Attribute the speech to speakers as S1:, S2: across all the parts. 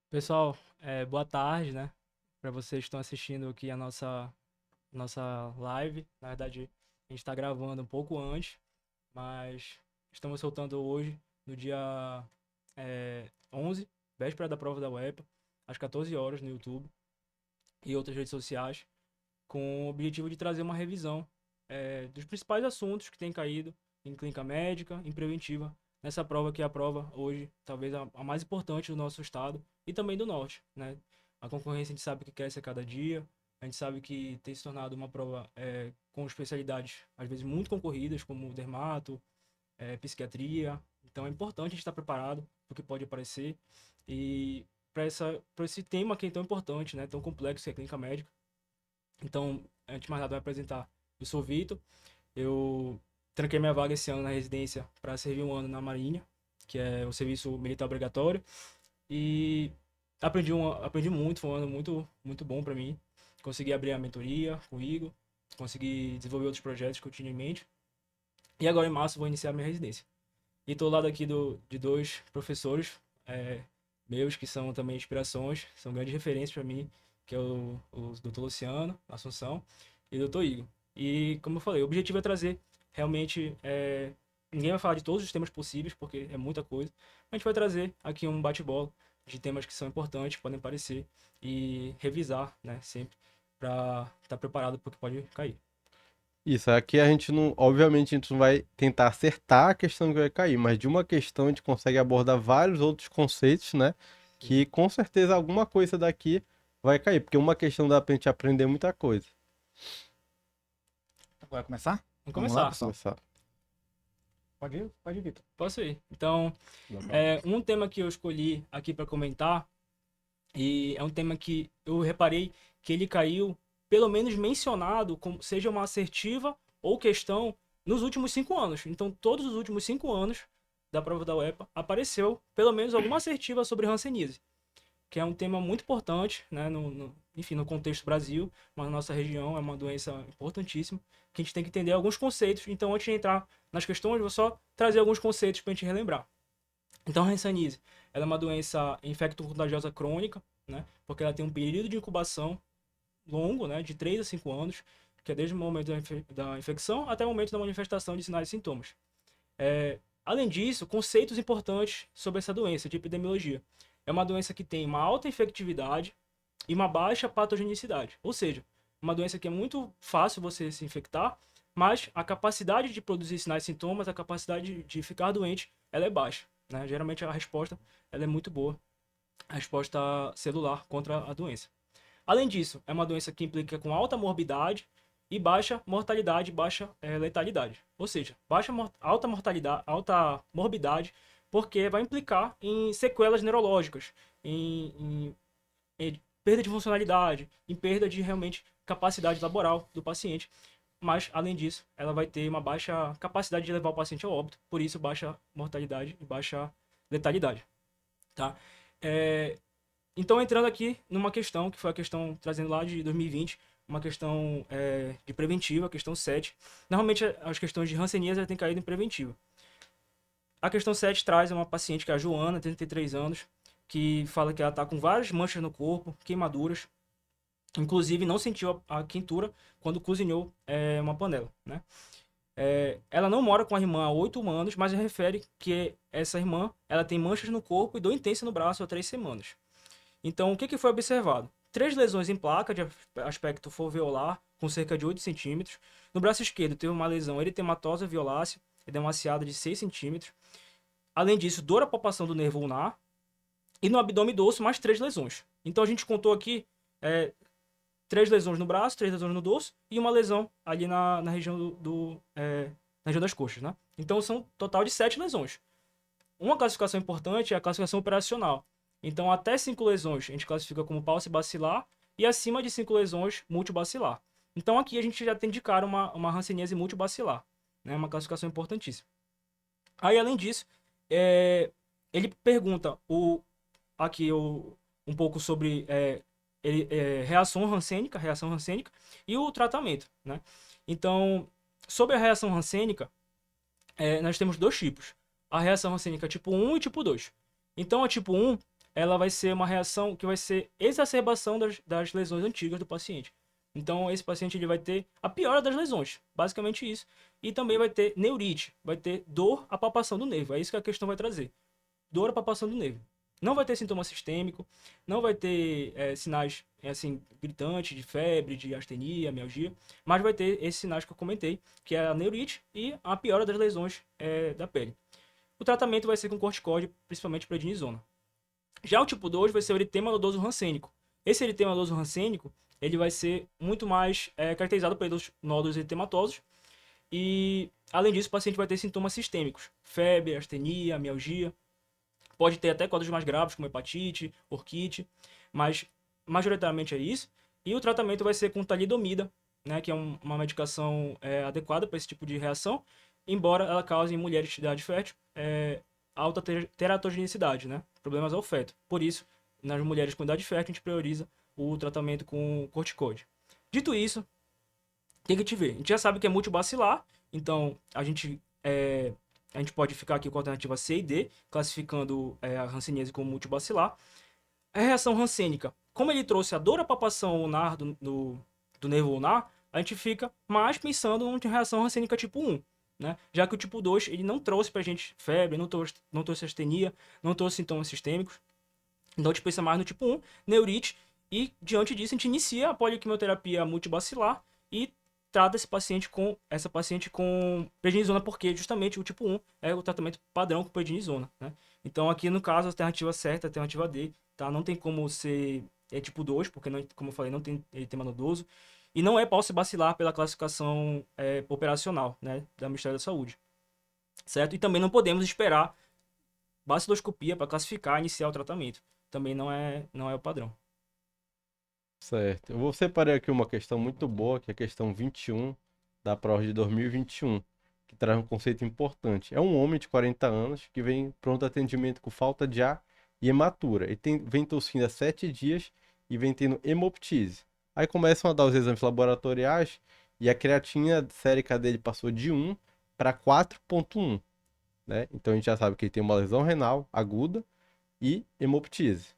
S1: Pessoal, boa tarde, né? Para vocês que estão assistindo aqui a nossa live. Na verdade, a gente está gravando um pouco antes, mas estamos soltando hoje, no dia 11, véspera da prova da UEPA, às 14 horas no YouTube e outras redes sociais, com o objetivo de trazer uma revisão dos principais assuntos que têm caído em clínica médica, em preventiva, nessa prova que é a prova hoje, talvez a mais importante do nosso estado e também do norte, né? A concorrência a gente sabe que cresce a cada dia, a gente sabe que tem se tornado uma prova com especialidades às vezes muito concorridas, como dermato, psiquiatria. Então é importante a gente estar preparado para o que pode aparecer e para esse tema que é tão importante, né? Tão complexo que é a clínica médica. Então, antes de mais nada, eu vou apresentar. Eu sou o Vitor, eu tranquei minha vaga esse ano na residência para servir um ano na Marinha, que é o serviço militar obrigatório, e aprendi muito, foi um ano muito bom para mim. Consegui abrir a mentoria com o Igor, consegui desenvolver outros projetos que eu tinha em mente, e agora em março vou iniciar minha residência. E estou ao lado aqui de dois professores é, meus que são também inspirações, são grandes referências para mim, que é o Dr. Luciano Assunção e o Dr. Igor. E como eu falei, o objetivo é trazer realmente. Ninguém vai falar de todos os temas possíveis, porque é muita coisa. A gente vai trazer aqui um bate-bola de temas que são importantes, podem parecer, e revisar, né, sempre, para estar preparado para o que pode cair.
S2: Isso, aqui a gente não, obviamente a gente não vai tentar acertar a questão que vai cair, mas de uma questão a gente consegue abordar vários outros conceitos, né? Que
S1: Sim.
S2: com certeza alguma coisa daqui vai cair, porque uma questão dá pra gente aprender muita coisa.
S3: Vai começar?
S1: Vamos
S3: Vamos lá,
S1: começar.
S3: pessoal.
S2: Começar.
S3: Pode ir, Vitor.
S1: Posso ir? Então, um tema que eu escolhi aqui para comentar, e é um tema que eu reparei que ele caiu, pelo menos mencionado, como seja uma assertiva ou questão, nos últimos 5 anos. Então, todos os últimos 5 anos da prova da UEPA apareceu pelo menos alguma assertiva sobre hanseníase, que é um tema muito importante, né, enfim, no contexto Brasil, mas na nossa região é uma doença importantíssima, que a gente tem que entender alguns conceitos. Então, antes de entrar nas questões, eu vou só trazer alguns conceitos para a gente relembrar. Então, a hanseníase, ela é uma doença infecto-contagiosa crônica, né, porque ela tem um período de incubação longo, né, de 3 a 5 anos, que é desde o momento da infecção até o momento da manifestação de sinais e sintomas. Além disso, conceitos importantes sobre essa doença de epidemiologia. É uma doença que tem uma alta infectividade e uma baixa patogenicidade. Ou seja, uma doença que é muito fácil você se infectar, mas a capacidade de produzir sinais e sintomas, a capacidade de ficar doente, ela é baixa. Né? Geralmente a resposta ela é muito boa, a resposta celular contra a doença. Além disso, é uma doença que implica com alta morbidade e baixa mortalidade, baixa letalidade. Ou seja, alta mortalidade, alta morbidade, porque vai implicar em sequelas neurológicas, em perda de funcionalidade, em perda de realmente capacidade laboral do paciente. Mas, além disso, ela vai ter uma baixa capacidade de levar o paciente ao óbito, por isso baixa mortalidade e baixa letalidade. Tá? É, então, entrando aqui numa questão, que foi a questão trazendo lá de 2020, uma questão de preventiva, a questão 7. Normalmente, as questões de hanseníase têm caído em preventiva. A questão 7 traz uma paciente que é a Joana, 33 anos, que fala que ela está com várias manchas no corpo, queimaduras, inclusive não sentiu a quentura quando cozinhou uma panela, né? Ela não mora com a irmã há 8 anos, mas refere que essa irmã ela tem manchas no corpo e dor intensa no braço há 3 semanas. Então, o que foi observado? 3 lesões em placa de aspecto foveolar, com cerca de 8 centímetros. No braço esquerdo, teve uma lesão eritematosa violácea, edemaciada de 6 centímetros. Além disso, dor à palpação do nervo ulnar. E no abdômen dorso, mais 3 lesões. Então, a gente contou aqui 3 lesões no braço, 3 lesões no dorso e uma lesão ali na região na região das coxas, né? Então, são um total de 7 lesões. Uma classificação importante é a classificação operacional. Então, até 5 lesões a gente classifica como paucibacilar e acima de 5 lesões, multibacilar. Então, aqui a gente já tem de cara uma hanseníase multibacilar, né? Uma classificação importantíssima. Aí, além disso, ele pergunta aqui um pouco sobre reação rancênica e o tratamento, né? Então, sobre a reação rancênica, nós temos dois tipos. A reação rancênica tipo 1 e tipo 2. Então, a tipo 1 ela vai ser uma reação que vai ser exacerbação das lesões antigas do paciente. Então, esse paciente ele vai ter a piora das lesões, basicamente isso. E também vai ter neurite, vai ter dor à palpação do nervo. É isso que a questão vai trazer. Dor à palpação do nervo. Não vai ter sintoma sistêmico, não vai ter sinais assim gritantes de febre, de astenia, mialgia, mas vai ter esses sinais que eu comentei, que é a neurite e a piora das lesões da pele. O tratamento vai ser com corticóide, principalmente prednisona. Já o tipo 2 vai ser o eritema nodoso rancênico. Esse eritema nodoso rancênico, ele vai ser muito mais caracterizado pelos nódulos eritematosos e, além disso, o paciente vai ter sintomas sistêmicos, febre, astenia, mialgia. Pode ter até quadros mais graves, como hepatite, orquite, mas majoritariamente é isso. E o tratamento vai ser com talidomida, né, que é uma medicação adequada para esse tipo de reação, embora ela cause em mulheres de idade fértil alta teratogenicidade, né, problemas ao feto. Por isso, nas mulheres com idade fértil, a gente prioriza o tratamento com corticoide. Dito isso, o que a gente vê? A gente já sabe que é multibacilar, então a gente pode ficar aqui com a alternativa C e D, classificando a hanseníase como multibacilar. A reação rancênica, como ele trouxe a dor à palpação ulnar do nervo ulnar, a gente fica mais pensando em reação rancênica tipo 1, né? Já que o tipo 2 ele não trouxe pra gente febre, não trouxe astenia, não trouxe sintomas sistêmicos. Então a gente pensa mais no tipo 1, neurite, e diante disso a gente inicia a poliquimioterapia multibacilar e trata essa paciente com prednisona, porque justamente o tipo 1 é o tratamento padrão com prednisona, né? Então aqui no caso a alternativa certa é a alternativa D, tá? Não tem como ser tipo 2, porque não, como eu falei, não tem eritema nodoso, e não é paucibacilar pela classificação operacional, né, do Ministério da Saúde, certo? E também não podemos esperar baciloscopia para classificar e iniciar o tratamento. Também não é o padrão.
S2: Certo. Eu vou separar aqui uma questão muito boa, que é a questão 21 da prova de 2021, que traz um conceito importante. É um homem de 40 anos que vem pronto atendimento com falta de ar e hematura. Ele vem tossindo há 7 dias e vem tendo hemoptise. Aí começam a dar os exames laboratoriais e a creatina sérica dele passou de 1 para 4,1, né? Então a gente já sabe que ele tem uma lesão renal aguda e hemoptise,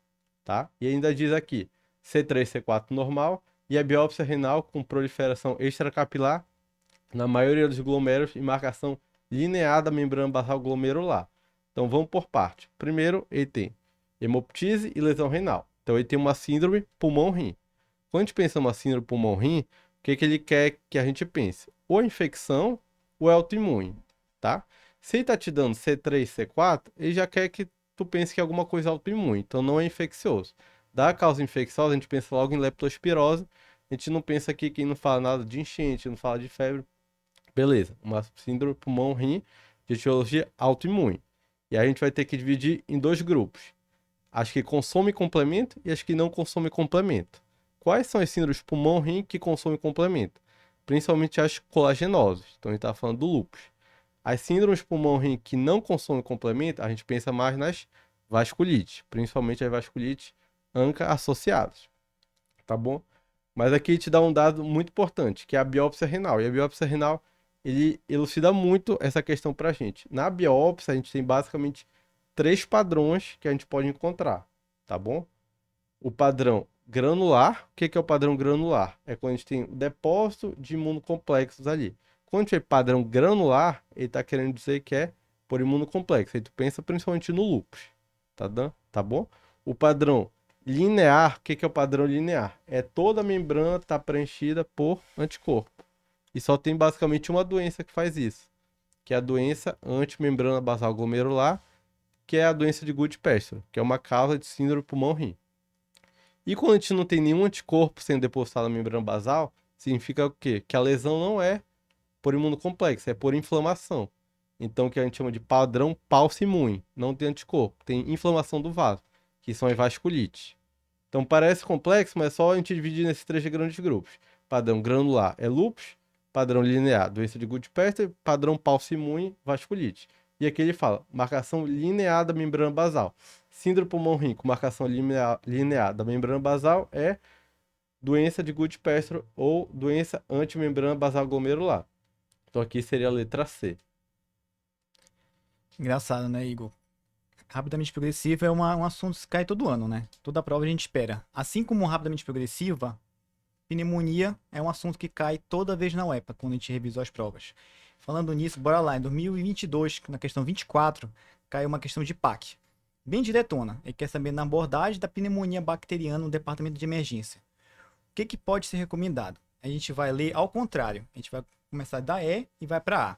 S2: tá? E ainda diz aqui, C3, C4 normal e a biópsia renal com proliferação extracapilar na maioria dos glomérulos e marcação linear da membrana basal glomerular. Então vamos por parte. Primeiro, ele tem hemoptise e lesão renal. Então ele tem uma síndrome pulmão-rim. Quando a gente pensa numa síndrome pulmão-rim, o que ele quer que a gente pense? Ou infecção ou é autoimune, tá? Se ele tá te dando C3, C4, ele já quer que tu pense que é alguma coisa autoimune, então não é infeccioso. Da causa infecciosa, a gente pensa logo em leptospirose, a gente não pensa aqui quem não fala nada de enchente, não fala de febre. Beleza, uma síndrome pulmão-rim de etiologia autoimune. E aí a gente vai ter que dividir em 2 grupos. As que consomem complemento e as que não consomem complemento. Quais são as síndromes pulmão-rim que consomem complemento? Principalmente as colagenosas. Então a gente está falando do lúpus. As síndromes pulmão-rim que não consomem complemento, a gente pensa mais nas vasculites, principalmente as vasculites ANCA associadas, tá bom? Mas aqui te dá um dado muito importante, que é a biópsia renal. E a biópsia renal, ele elucida muito essa questão pra gente. Na biópsia, a gente tem basicamente 3 padrões que a gente pode encontrar, tá bom? O padrão granular. O que é o padrão granular? É quando a gente tem o depósito de imunocomplexos ali. Quando a gente vê padrão granular, ele está querendo dizer que é por imunocomplexo. Aí tu pensa principalmente no lúpus, tá bom? O padrão linear, o que é o padrão linear? É toda a membrana tá preenchida por anticorpo. E só tem basicamente uma doença que faz isso, que é a doença antimembrana basal glomerular, que é a doença de Goodpasture, que é uma causa de síndrome pulmão-rim. E quando a gente não tem nenhum anticorpo sendo depositado na membrana basal, significa o quê? Que a lesão não é por imunocomplexo, é por inflamação. Então, o que a gente chama de padrão pauci-imune, não tem anticorpo, tem inflamação do vaso, que são as vasculites. Então, parece complexo, mas é só a gente dividir nesses 3 grandes grupos. Padrão granular é lúpus, padrão linear, doença de Goodpasture, padrão pauci-imune, vasculite. E aqui ele fala, marcação linear da membrana basal. Síndrome pulmão-rim com marcação linear da membrana basal é doença de Goodpasture ou doença antimembrana basal glomerular. Então aqui seria a letra C.
S3: Engraçado, né, Igor? Rapidamente progressiva é um assunto que cai todo ano, né? Toda prova a gente espera. Assim como rapidamente progressiva, pneumonia é um assunto que cai toda vez na UEPA, quando a gente revisou as provas. Falando nisso, bora lá. Em 2022, na questão 24, caiu uma questão de PAC. Bem diretona. Ele quer saber na abordagem da pneumonia bacteriana no departamento de emergência. O que pode ser recomendado? A gente vai ler ao contrário. A gente vai começar da E e vai para A.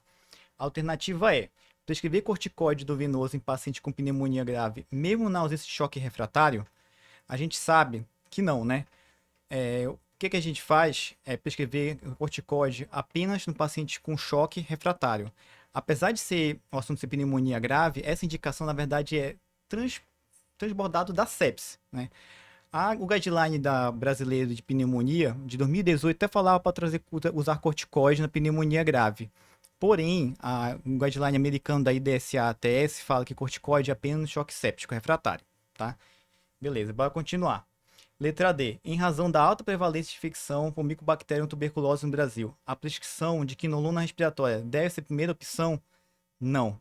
S3: A alternativa é prescrever corticóide endovenoso em paciente com pneumonia grave, mesmo na ausência de choque refratário. A gente sabe que não, né? O que a gente faz é prescrever corticóide apenas no paciente com choque refratário. Apesar de ser o assunto ser pneumonia grave, essa indicação, na verdade, é transbordado da sepse, né? O guideline da brasileira de pneumonia, de 2018, até falava para usar corticoide na pneumonia grave. Porém, o guideline americano da IDSA-ATS fala que corticoide é apenas no choque séptico refratário, tá? Beleza, bora continuar. Letra D. Em razão da alta prevalência de infecção por Mycobacterium tuberculose no Brasil, a prescrição de quinolona respiratória deve ser a primeira opção? Não.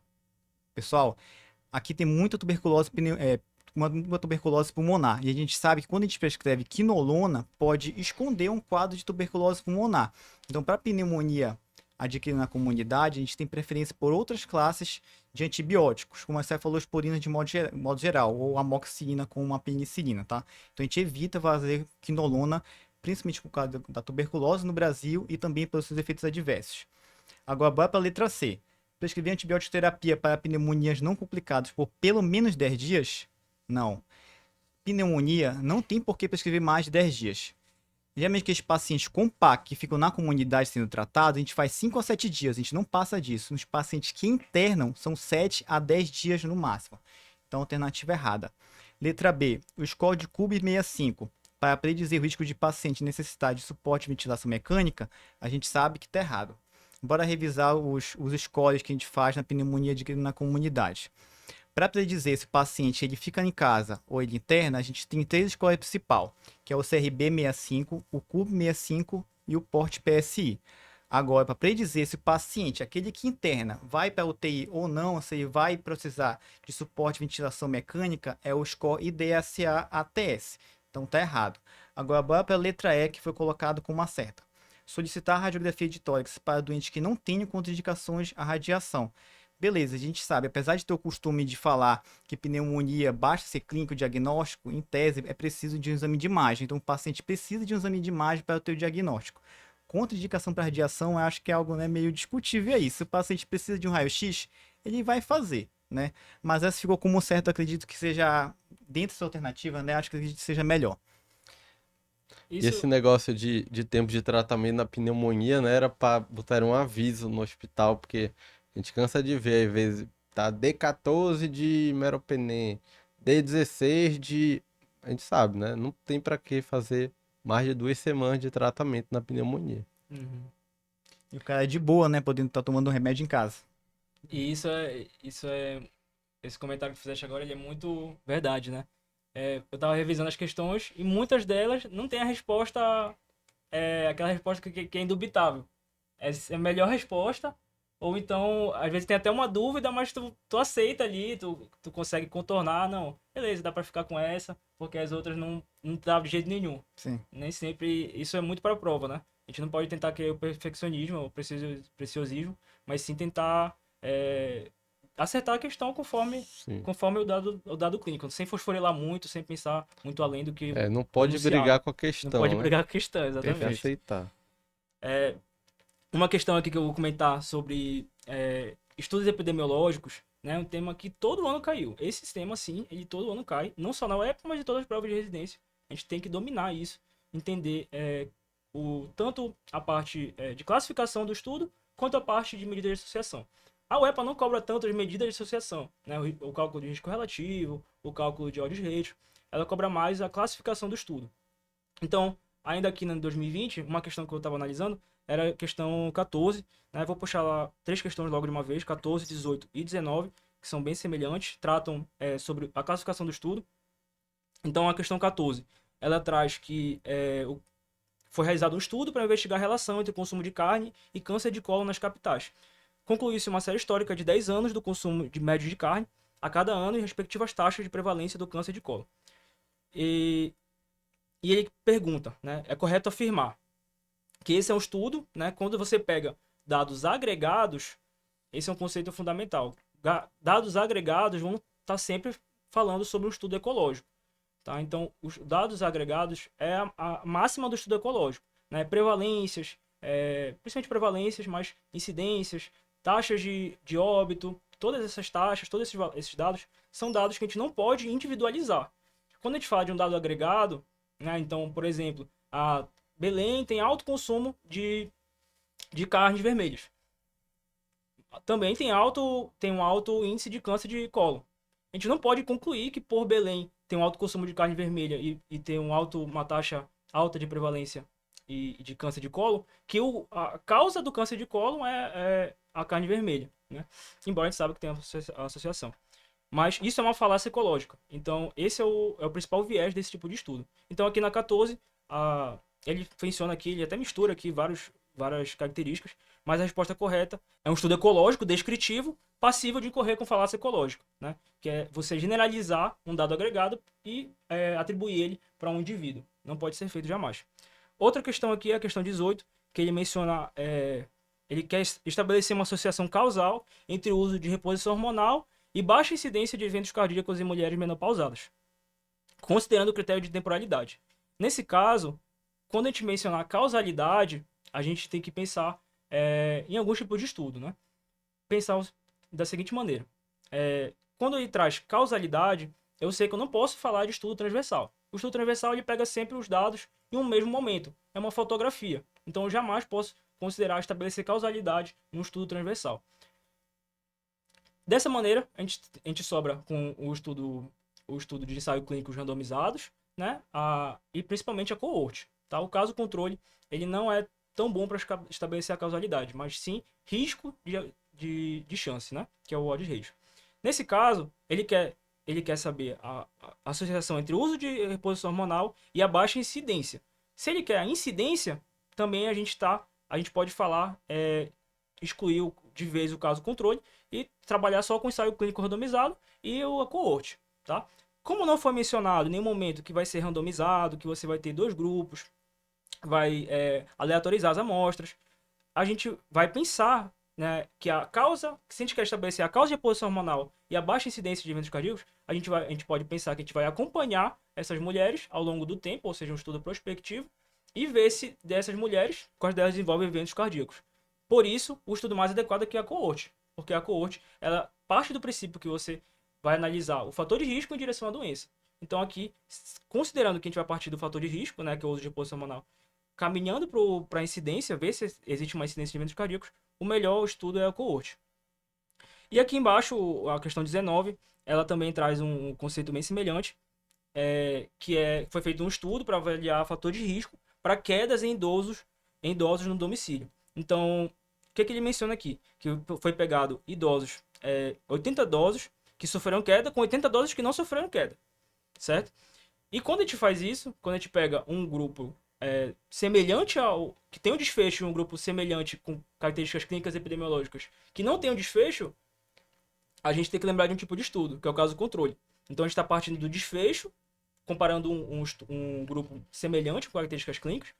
S3: Pessoal, aqui tem muita tuberculose, uma tuberculose pulmonar. E a gente sabe que quando a gente prescreve quinolona, pode esconder um quadro de tuberculose pulmonar. Então, para pneumonia adquirida na comunidade, a gente tem preferência por outras classes de antibióticos, como a cefalosporina de modo geral, ou amoxicilina com uma penicilina, tá? Então a gente evita fazer quinolona, principalmente por causa da tuberculose no Brasil e também pelos seus efeitos adversos. Agora, bora para a letra C. Prescrever antibiótico terapia para pneumonias não complicadas por pelo menos 10 dias? Não. Pneumonia não tem por que prescrever mais de 10 dias. Geralmente, aqueles pacientes com PAC que ficam na comunidade sendo tratados, a gente faz 5 a 7 dias, a gente não passa disso. Nos pacientes que internam, são 7 a 10 dias no máximo. Então, alternativa errada. Letra B. O score de CUB-65 para predizer o risco de paciente necessitar de suporte de ventilação mecânica, a gente sabe que está errado. Bora revisar os scores que a gente faz na pneumonia adquirida na comunidade. Para predizer se o paciente ele fica em casa ou ele interna, a gente tem 3 scores principais, que é o CRB-65, o CUB-65 e o PORT-PSI. Agora, para predizer se o paciente, aquele que interna, vai para a UTI ou não, se ele vai precisar de suporte de ventilação mecânica, é o score IDSA-ATS. Então, tá errado. Agora, bora para a letra E, que foi colocado como uma certa. Solicitar radiografia de tórax para doentes que não tenham contraindicações à radiação. Beleza, a gente sabe, apesar de ter o costume de falar que pneumonia basta ser clínico diagnóstico, em tese é preciso de um exame de imagem. Então o paciente precisa de um exame de imagem para ter o diagnóstico. Contraindicação para radiação, eu acho que é algo, né, meio discutível aí. Se o paciente precisa de um raio-x, ele vai fazer, né? Mas essa ficou como certo, acredito que seja, dentro dessa alternativa, né, acho que acredito que seja melhor.
S2: E esse negócio de tempo de tratamento na pneumonia, né, era para botar um aviso no hospital, porque a gente cansa de ver, às vezes, tá D14 de meropenem, D16 de... A gente sabe, né? Não tem para que fazer mais de 2 semanas de tratamento na pneumonia.
S1: Uhum.
S3: E o cara é de boa, né, podendo estar tomando um remédio em casa.
S1: E esse comentário que fizeste agora, ele é muito verdade, né? Eu tava revisando as questões e muitas delas não tem a resposta, aquela resposta que é indubitável. É a melhor resposta, ou então, às vezes tem até uma dúvida, mas tu aceita ali, tu consegue contornar, não, beleza, dá pra ficar com essa, porque as outras não dá de jeito nenhum.
S3: Sim.
S1: Nem sempre, isso é muito pra prova, né? A gente não pode tentar querer o perfeccionismo, o preciosismo, mas sim tentar acertar a questão conforme
S2: Sim.
S1: o dado clínico, sem fosforilar muito, sem pensar muito além do que
S2: Não pode
S1: anunciado.
S2: brigar com a questão,
S1: Não pode
S2: né?
S1: brigar com a questão,
S2: Tem que
S1: exatamente.
S2: aceitar.
S1: Uma questão aqui que eu vou comentar sobre estudos epidemiológicos, né? Um tema que todo ano caiu. Esse tema, sim, ele todo ano cai, não só na UEPA, mas em todas as provas de residência. A gente tem que dominar isso, entender tanto a parte de classificação do estudo, quanto a parte de medidas de associação. A UEPA não cobra tanto as medidas de associação, né? O cálculo de risco relativo, o cálculo de odds ratio, ela cobra mais a classificação do estudo. Então, ainda aqui em 2020, uma questão que eu estava analisando era a questão 14, né? Vou puxar lá 3 questões logo de uma vez, 14, 18 e 19, que são bem semelhantes, tratam sobre a classificação do estudo. Então, a questão 14, ela traz que foi realizado um estudo para investigar a relação entre o consumo de carne e câncer de cólon nas capitais. Concluiu-se uma série histórica de 10 anos do consumo de médio de carne, a cada ano e respectivas taxas de prevalência do câncer de colo. E ele pergunta, né, é correto afirmar que esse é um estudo, né, quando você pega dados agregados, esse é um conceito fundamental. Dados agregados vão estar sempre falando sobre um estudo ecológico. Tá? Então, os dados agregados é a máxima do estudo ecológico. Né? Prevalências, principalmente prevalências, mas incidências, taxas de óbito, todas essas taxas, todos esses dados, são dados que a gente não pode individualizar. Quando a gente fala de um dado agregado, né, então, por exemplo, a Belém tem alto consumo de carnes vermelhas. Também tem um alto índice de câncer de colo. A gente não pode concluir que por Belém tem um alto consumo de carne vermelha e tem uma taxa alta de prevalência e de câncer de colo, que a causa do câncer de colo é a carne vermelha, né? Embora a gente saiba que tem a associação. Mas isso é uma falácia ecológica. Então, esse é o principal viés desse tipo de estudo. Então, aqui na 14, ele menciona aqui, ele até mistura aqui várias características, mas a resposta correta é um estudo ecológico, descritivo, passível de incorrer com falácia ecológica, né? Que é você generalizar um dado agregado e atribuir ele para um indivíduo. Não pode ser feito jamais. Outra questão aqui é a questão 18, que ele menciona, ele quer estabelecer uma associação causal entre o uso de reposição hormonal e baixa incidência de eventos cardíacos em mulheres menopausadas, considerando o critério de temporalidade. Nesse caso, quando a gente mencionar causalidade, a gente tem que pensar em algum tipo de estudo, né? Pensar da seguinte maneira. Quando ele traz causalidade, eu sei que eu não posso falar de estudo transversal. O estudo transversal ele pega sempre os dados em um mesmo momento. É uma fotografia. Então eu jamais posso considerar estabelecer causalidade num estudo transversal. Dessa maneira, a gente sobra com o estudo de ensaio clínicos randomizados, né? E principalmente a coorte. Tá? O caso controle ele não é tão bom para estabelecer a causalidade, mas sim risco de chance, né? Que é o odds ratio. Nesse caso, ele quer saber a associação entre o uso de reposição hormonal e a baixa incidência. Se ele quer a incidência, também a gente pode falar, excluir de vez o caso controle e trabalhar só com o ensaio clínico randomizado e a coorte, tá? Como não foi mencionado em nenhum momento que vai ser randomizado, que você vai ter 2 grupos, vai aleatorizar as amostras, a gente vai pensar, né, que a causa, se a gente quer estabelecer a causa de reposição hormonal e a baixa incidência de eventos cardíacos, a gente pode pensar que a gente vai acompanhar essas mulheres ao longo do tempo, ou seja, um estudo prospectivo, e ver se dessas mulheres, quais delas desenvolvem eventos cardíacos. Por isso, o estudo mais adequado aqui é a coorte, porque a coorte, ela parte do princípio que você vai analisar o fator de risco em direção à doença. Então aqui, considerando que a gente vai partir do fator de risco, né, que é o uso de reposição hormonal, caminhando para a incidência, ver se existe uma incidência de eventos cardíacos, o melhor estudo é a coorte. E aqui embaixo, a questão 19, ela também traz um conceito bem semelhante, foi feito um estudo para avaliar fator de risco para quedas em idosos no domicílio. Então, o que ele menciona aqui? Que foi pegado 80 idosos que sofreram queda com 80 idosos que não sofreram queda, certo? E quando a gente faz isso, quando a gente pega um grupo semelhante que tem um desfecho, um grupo semelhante com características clínicas e epidemiológicas que não tem um desfecho, a gente tem que lembrar de um tipo de estudo, que é o caso controle. Então a gente está partindo do desfecho, comparando um grupo semelhante com características clínicas,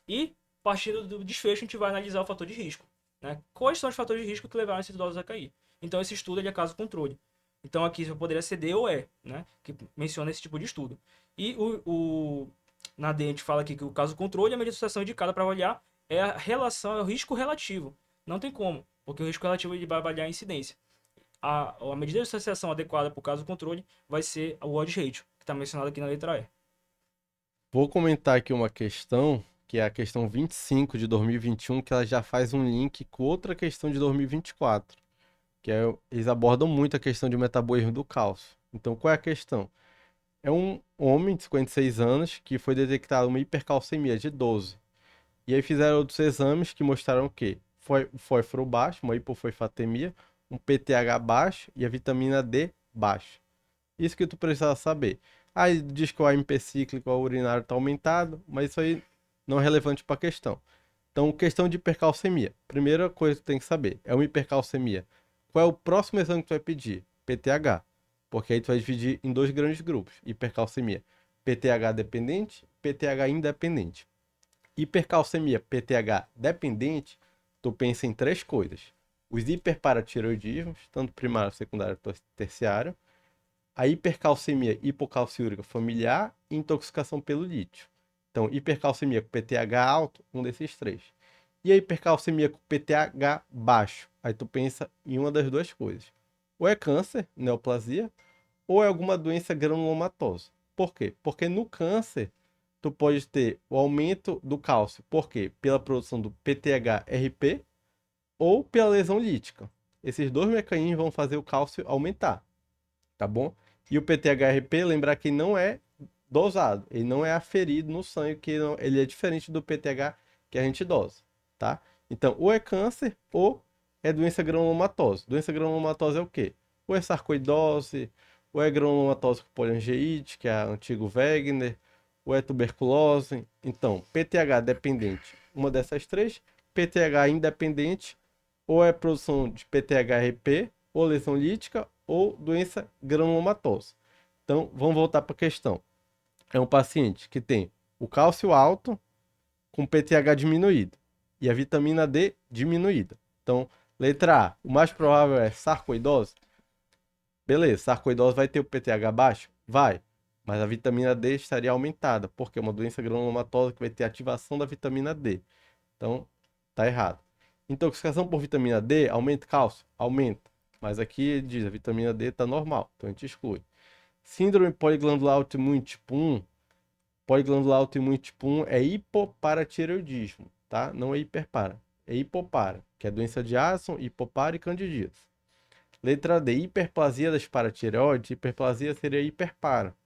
S1: e partindo do desfecho a gente vai analisar o fator de risco, né? Quais são os fatores de risco que levaram esses idosos a cair? Então esse estudo ele é caso controle. Então aqui você poderia ser D ou E, né? Que menciona esse tipo de estudo. E na D a gente fala aqui que o caso controle, a medida de associação indicada para avaliar é a relação, é o risco relativo. Não tem como, porque o risco relativo ele vai avaliar a incidência. A medida de associação adequada para o caso controle vai ser o odds ratio, que está mencionado aqui na letra E.
S2: Vou comentar aqui uma questão, que é a questão 25 de 2021, que ela já faz um link com outra questão de 2024, que eles abordam muito a questão de metabolismo do cálcio. Então, qual é a questão? É um homem de 56 anos que foi detectado uma hipercalcemia de 12. E aí fizeram outros exames que mostraram o quê? Fósforo baixo, uma hipofosfatemia, um PTH baixo e a vitamina D baixa. Isso que tu precisa saber. Aí diz que o AMP cíclico, o urinário está aumentado, mas isso aí não é relevante para a questão. Então, questão de hipercalcemia. Primeira coisa que tu tem que saber, é uma hipercalcemia. Qual é o próximo exame que tu vai pedir? PTH. Porque aí tu vai dividir em dois grandes grupos. Hipercalcemia PTH dependente, PTH independente. Hipercalcemia PTH dependente, tu pensa em três coisas. Os hiperparatireoidismos, tanto primário, secundário, terciário. A hipercalcemia hipocalciúrica familiar e intoxicação pelo lítio. Então, hipercalcemia com PTH alto, um desses três. E a hipercalcemia com PTH baixo, aí tu pensa em uma das duas coisas. Ou é câncer, neoplasia, ou é alguma doença granulomatosa. Por quê? Porque no câncer, tu pode ter o aumento do cálcio. Por quê? Pela produção do PTH-RP ou pela lesão lítica. Esses dois mecanismos vão fazer o cálcio aumentar, tá bom? E o PTH-RP, lembrar que não é dosado, ele não é aferido no sangue, ele é diferente do PTH que a gente dosa, tá? Então, ou é câncer ou é doença granulomatosa. Doença granulomatosa é o quê? Ou é sarcoidose, ou é granulomatose com poliangeite, que é a antigo Wegener, ou é tuberculose. Então, PTH dependente, uma dessas três. PTH independente, ou é produção de PTH-RP, ou lesão lítica, ou doença granulomatosa. Então, vamos voltar para a questão. É um paciente que tem o cálcio alto com PTH diminuído e a vitamina D diminuída. Então, letra A, o mais provável é sarcoidose. Beleza, sarcoidose vai ter o PTH baixo? Vai, mas a vitamina D estaria aumentada, porque é uma doença granulomatosa que vai ter ativação da vitamina D. Então, tá errado. Intoxicação por vitamina D, aumenta cálcio? Aumenta. Mas aqui diz, a vitamina D tá normal, então a gente exclui. Síndrome poliglandular autoimune tipo 1. Poliglandular autoimune tipo 1 é hipoparatireoidismo, tá? Não é hiperpara. É hipopara, que é doença de Addison, hipopara e candidíase. Letra D, hiperplasia das paratireoides. Hiperplasia seria hiperpara,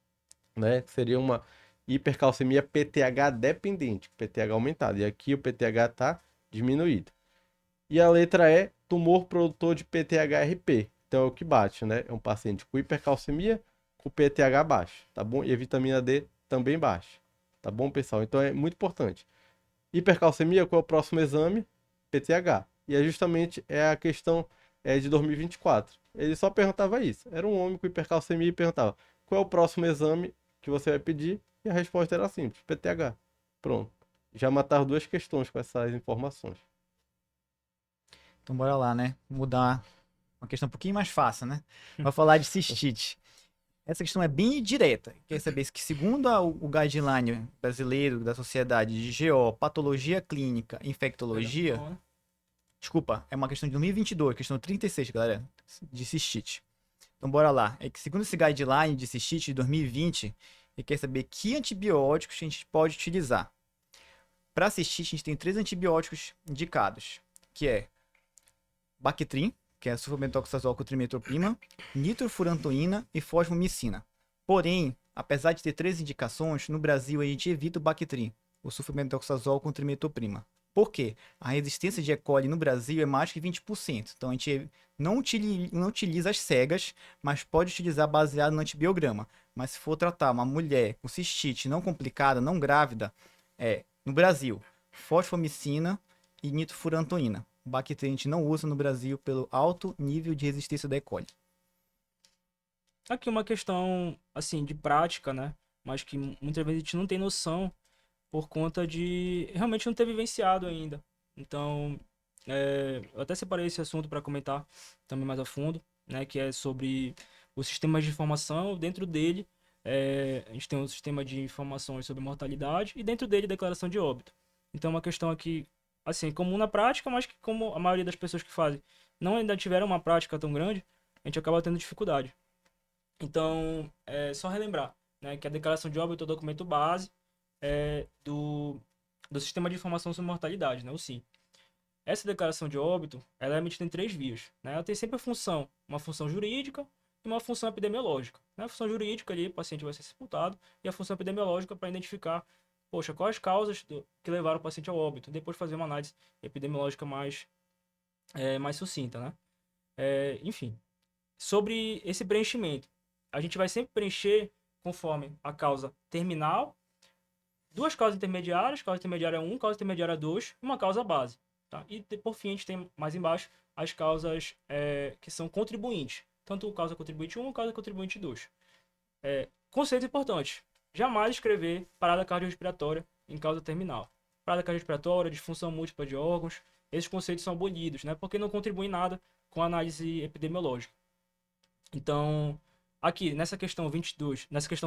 S2: né? Seria uma hipercalcemia PTH dependente, PTH aumentado. E aqui o PTH tá diminuído. E a letra E, tumor produtor de PTH-RP. Então é o que bate, né? É um paciente com hipercalcemia, com PTH baixo, tá bom? E a vitamina D também baixa, tá bom, pessoal? Então é muito importante. Hipercalcemia, qual é o próximo exame? PTH. E é justamente a questão de 2024. Ele só perguntava isso. Era um homem com hipercalcemia e perguntava qual é o próximo exame que você vai pedir? E a resposta era simples, PTH. Pronto. Já mataram duas questões com essas informações.
S3: Então bora lá, né? Mudar uma questão um pouquinho mais fácil, né? Vou falar de cistite. Essa questão é bem direta. Quer saber que segundo o guideline brasileiro da Sociedade de GO, Patologia Clínica e Infectologia, desculpa, é uma questão de 2022, questão 36, galera, de cistite. Então bora lá. É que segundo esse guideline de cistite de 2020, ele quer saber que antibióticos a gente pode utilizar. Para cistite, a gente tem 3 antibióticos indicados, que é Bactrim, que é sulfamethoxazol com trimetoprim, nitrofurantoína e fosfomicina. Porém, apesar de ter 3 indicações, no Brasil a gente evita o Bactrim, o sulfamethoxazol com trimetoprima. Por quê? A resistência de E. coli no Brasil é mais que 20%. Então a gente não utiliza as cegas, mas pode utilizar baseado no antibiograma. Mas se for tratar uma mulher com cistite não complicada, não grávida, no Brasil, fosfomicina e nitrofurantoína. Bactrim a gente não usa no Brasil pelo alto nível de resistência da E. coli.
S1: Aqui uma questão, assim, de prática, né? Mas que muitas vezes a gente não tem noção por conta de realmente não ter vivenciado ainda. Então, eu até separei esse assunto para comentar também mais a fundo, né? Que é sobre os sistemas de informação. Dentro dele, a gente tem um sistema de informações sobre mortalidade e dentro dele declaração de óbito. Então, uma questão aqui, assim, comum na prática, mas que como a maioria das pessoas que fazem não ainda tiveram uma prática tão grande, a gente acaba tendo dificuldade. Então, só relembrar, né, que a declaração de óbito é o documento base do Sistema de Informação sobre Mortalidade, né, o SIM. Essa declaração de óbito, ela é emitida em 3 vias, né? Ela tem sempre uma função jurídica e uma função epidemiológica. Né? A função jurídica ali, o paciente vai ser sepultado, e a função epidemiológica para identificar, poxa, quais as causas que levaram o paciente ao óbito, depois fazer uma análise epidemiológica mais sucinta, né? Enfim, sobre esse preenchimento, a gente vai sempre preencher conforme a causa terminal, 2 causas intermediárias, causa intermediária 1, causa intermediária 2, uma causa base. Tá? E por fim a gente tem mais embaixo as causas que são contribuintes. tanto causa contribuinte 1 ou causa contribuinte 2. Conceito importante. Jamais escrever parada cardiorrespiratória em causa terminal. Parada cardiorrespiratória, disfunção múltipla de órgãos, esses conceitos são abolidos, né? Porque não contribuem nada com a análise epidemiológica. Então, aqui, nessa questão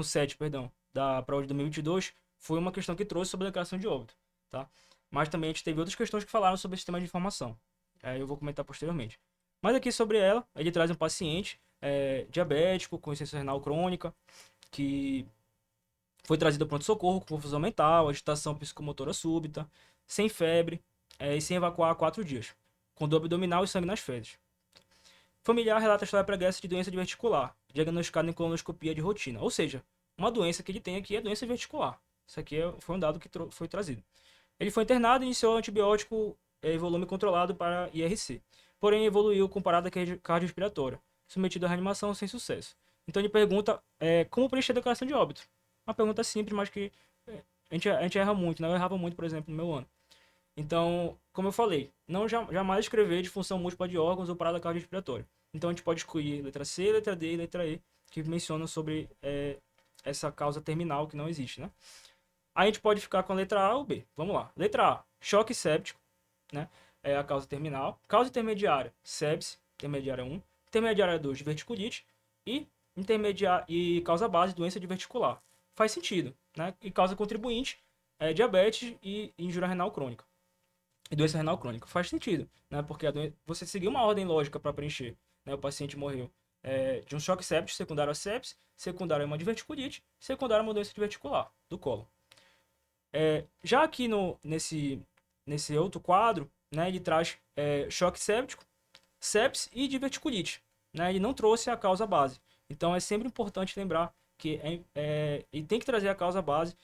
S1: 7, perdão, da prova de 2022, foi uma questão que trouxe sobre a declaração de óbito, tá? Mas também a gente teve outras questões que falaram sobre o sistema de informação. Eu vou comentar posteriormente. Mas aqui sobre ela, ele traz um paciente diabético, com insuficiência renal crônica, que foi trazido ao pronto-socorro com confusão mental, agitação psicomotora súbita, sem febre e sem evacuar há 4 dias, com dor abdominal e sangue nas fezes. Familiar relata história pregressa de doença diverticular, diagnosticada em colonoscopia de rotina. Ou seja, uma doença que ele tem aqui é doença verticular. Isso aqui foi um dado que foi trazido. Ele foi internado e iniciou antibiótico em volume controlado para IRC. Porém, evoluiu com parada cardiorrespiratória, submetido à reanimação sem sucesso. Então ele pergunta como preencher a declaração de óbito. Uma pergunta simples, mas que a gente erra muito, né? Eu errava muito, por exemplo, no meu ano. Então, como eu falei, não jamais escrever disfunção múltipla de órgãos ou parada cardiorrespiratória. Então a gente pode escolher letra C, letra D e letra E, que mencionam sobre essa causa terminal que não existe, né? Aí a gente pode ficar com a letra A ou B. Vamos lá. Letra A, choque séptico, né? É a causa terminal. Causa intermediária, sepse, intermediária 1. Intermediária 2, diverticulite. E causa base, doença diverticular. Faz sentido, né? E causa contribuinte, diabetes e injúria renal crônica. E doença renal crônica. Faz sentido, né? Porque você seguiu uma ordem lógica para preencher, né? O paciente morreu de um choque séptico, secundário a sepse, secundário a uma diverticulite, secundário a uma doença diverticular do colo. Já aqui nesse outro quadro, né, ele traz choque séptico, sepse e diverticulite. Né? Ele não trouxe a causa base. Então é sempre importante lembrar que ele tem que trazer a causa base.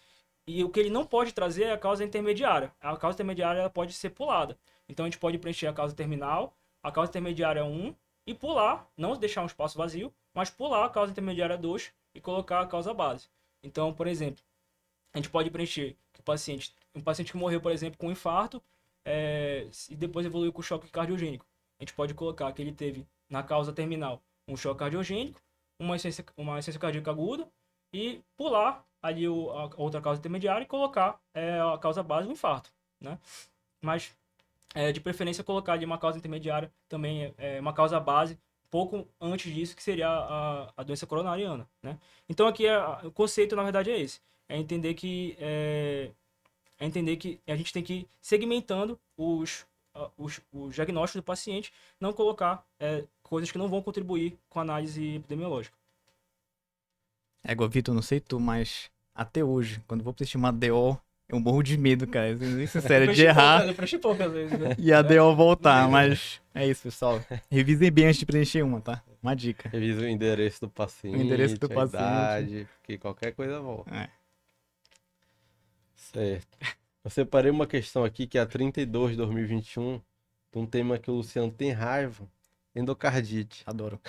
S1: E o que ele não pode trazer é a causa intermediária. A causa intermediária ela pode ser pulada. Então a gente pode preencher a causa terminal, a causa intermediária 1 e pular, não deixar um espaço vazio, mas pular a causa intermediária 2 e colocar a causa base. Então, por exemplo, a gente pode preencher que um paciente que morreu, por exemplo, com um infarto e depois evoluiu com choque cardiogênico. A gente pode colocar que ele teve na causa terminal um choque cardiogênico, uma insuficiência cardíaca aguda e pular ali a outra causa intermediária e colocar a causa base, o infarto, né? Mas, de preferência, colocar ali uma causa intermediária também, uma causa base, pouco antes disso, que seria a doença coronariana, né? Então, aqui, o conceito, na verdade, é esse. É entender que a gente tem que ir segmentando os diagnósticos do paciente, não colocar coisas que não vão contribuir com a análise epidemiológica.
S3: Vitor, não sei tu, mas até hoje, quando vou preencher uma DO, eu morro de medo, cara. Isso é sério, de errar
S1: Eu preenchi poucas vezes, né?
S3: e a DO voltar, mas é isso, pessoal. Revisem bem antes de preencher uma, tá? Uma dica.
S2: Revisa o endereço do paciente,
S3: do
S2: a
S3: paciente.
S2: idade, porque qualquer coisa volta. Certo. Eu separei uma questão aqui que é a 32 de 2021, de um tema que o Luciano tem raiva, endocardite.
S3: Adoro.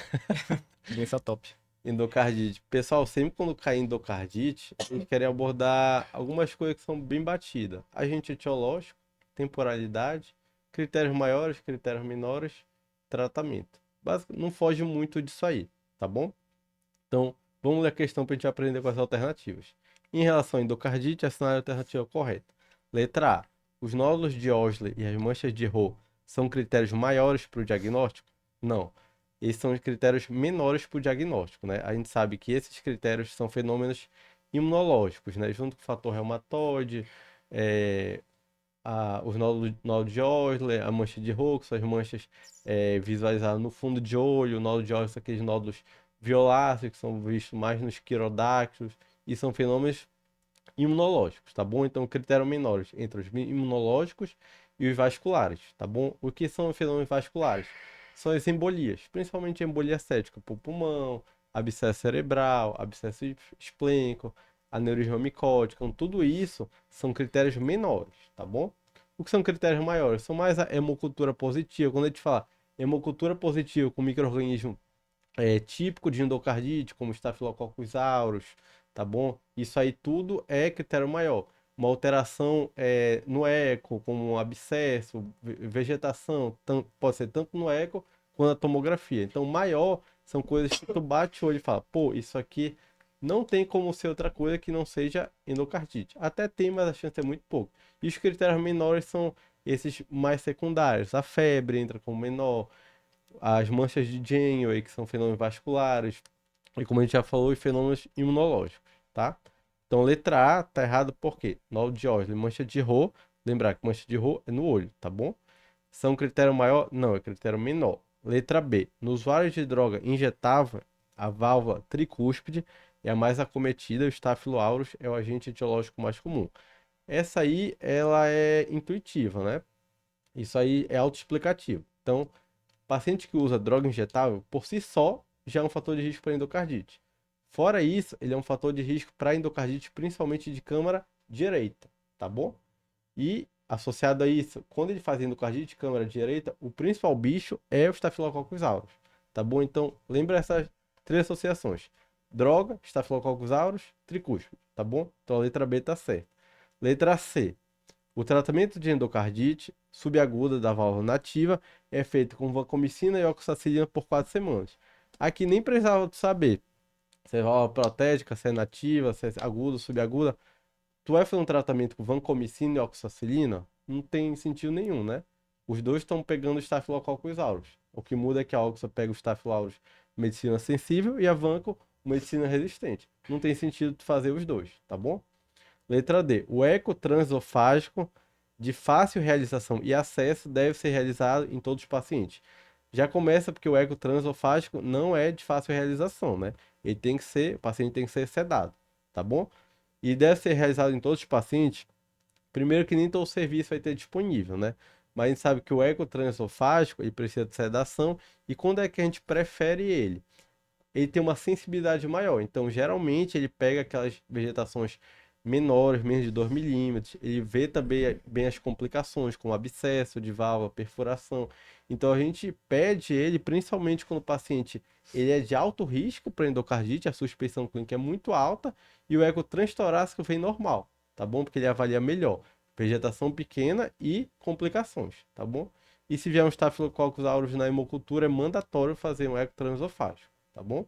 S3: Doença top.
S2: Endocardite. Pessoal, sempre quando cai endocardite, a gente quer abordar algumas coisas que são bem batidas. Agente etiológico, temporalidade, critérios maiores, critérios menores, tratamento. Basicamente, não foge muito disso aí, tá bom? Então, vamos ler a questão para a gente aprender com as alternativas. Em relação à endocardite, assinale a alternativa correta. Letra A. Os nódulos de Osler e as manchas de Roux são critérios maiores para o diagnóstico? Não. Esses são os critérios menores para o diagnóstico, né? A gente sabe que esses critérios são fenômenos imunológicos, né? Junto com o fator reumatoide, os nódulos de Osler, a mancha de Roux, são as manchas visualizadas no fundo de olho, o nódulo de Osler são aqueles nódulos violáceos que são vistos mais nos quirodáctilos, e são fenômenos imunológicos, tá bom? Então, critério menores entre os imunológicos e os vasculares, tá bom? O que são fenômenos vasculares? São as embolias, principalmente a embolia cética por pulmão, abscesso cerebral, abscesso esplênico, aneurisma micótico, então, tudo isso são critérios menores, tá bom? O que são critérios maiores? São mais a hemocultura positiva. Quando a gente fala hemocultura positiva com micro-organismo típico de endocardite, como Staphylococcus aureus, tá bom? Isso aí tudo é critério maior. Uma alteração no eco, como um abscesso, vegetação, pode ser tanto no eco quanto na tomografia. Então, maior são coisas que tu bate o olho e fala, pô, isso aqui não tem como ser outra coisa que não seja endocardite. Até tem, mas a chance é muito pouco. E os critérios menores são esses mais secundários. A febre entra como menor, as manchas de Janeway, que são fenômenos vasculares, e como a gente já falou, os fenômenos imunológicos, tá? Então, letra A tá errado por quê? Nó de Osler, mancha de Roux, lembrar que mancha de Roux é no olho, tá bom? São critério maior? Não, é critério menor. Letra B. No usuário de droga injetável, a válvula tricúspide é a mais acometida, o Staphylo aureus é o agente etiológico mais comum. Essa aí, ela é intuitiva, né? Isso aí é autoexplicativo. Então, paciente que usa droga injetável, por si só, já é um fator de risco para endocardite. Fora isso, ele é um fator de risco para endocardite, principalmente de câmara direita, tá bom? E associado a isso, quando ele faz endocardite de câmara direita, o principal bicho é o Staphylococcus aureus, tá bom? Então, lembra essas três associações: droga, Staphylococcus aureus, tricúspide, tá bom? Então a letra B tá certa. Letra C. O tratamento de endocardite subaguda da válvula nativa é feito com vancomicina e oxacilina por 4 semanas. Aqui nem precisava saber se é válvula protética, se é nativa, se é aguda, subaguda. Tu vai fazer um tratamento com vancomicina e oxacilina? Não tem sentido nenhum, né? Os dois estão pegando o Staphylococcus aureus. O que muda é que a oxa pega o Staphylo aureus medicina sensível e a vanco medicina resistente. Não tem sentido tu fazer os dois, tá bom? Letra D. O eco transesofágico de fácil realização e acesso deve ser realizado em todos os pacientes. Já começa porque o eco transesofágico não é de fácil realização, né? Ele tem que ser, o paciente tem que ser sedado, tá bom? E deve ser realizado em todos os pacientes. Primeiro que nem todo serviço vai ter disponível, né? Mas a gente sabe que o eco transesofágico, ele precisa de sedação. E quando é que a gente prefere ele? Ele tem uma sensibilidade maior. Então, geralmente, ele pega aquelas vegetações menores, menos de 2 milímetros. Ele vê também bem as complicações, como abscesso de válvula, perfuração. Então, a gente pede ele, principalmente quando o paciente ele é de alto risco para endocardite, a suspeição clínica é muito alta, e o eco transtorácico vem normal, tá bom? Porque ele avalia melhor vegetação pequena e complicações, tá bom? E se vier um Staphylococcus aureus na hemocultura, é mandatório fazer um eco transesofágico, tá bom?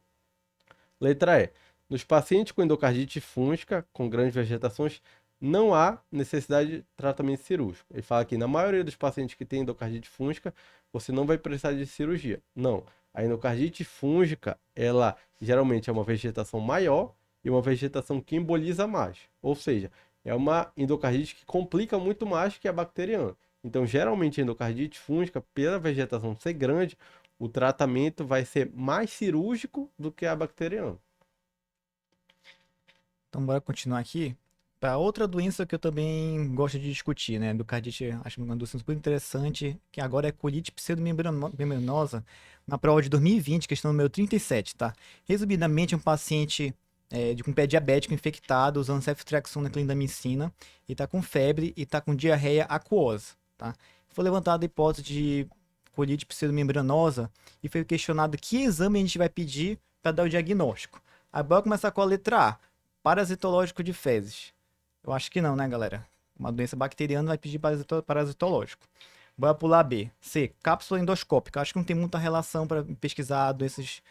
S2: Letra E. Nos pacientes com endocardite fúngica, com grandes vegetações, não há necessidade de tratamento cirúrgico. Ele fala que na maioria dos pacientes que têm endocardite fúngica, você não vai precisar de cirurgia. Não. A endocardite fúngica, ela geralmente é uma vegetação maior e uma vegetação que emboliza mais. Ou seja, é uma endocardite que complica muito mais que a bacteriana. Então, geralmente, a endocardite fúngica, pela vegetação ser grande, o tratamento vai ser mais cirúrgico do que a bacteriana.
S3: Então, bora continuar aqui. Para outra doença que eu também gosto de discutir, né? Endocardite, acho uma doença super interessante, que agora é colite pseudomembranosa, na prova de 2020, questão número 37, tá? Resumidamente, um paciente com pé diabético infectado, usando ceftriaxona e clindamicina, e tá com febre e tá com diarreia aquosa, tá? Foi levantada a hipótese de colite pseudomembranosa e foi questionado que exame a gente vai pedir para dar o diagnóstico. Aí bora começar com a letra A, parasitológico de fezes. Eu acho que não, né, galera? Uma doença bacteriana vai pedir parasitológico. Bora pular B. C, cápsula endoscópica. Acho que não tem muita relação para pesquisar doenças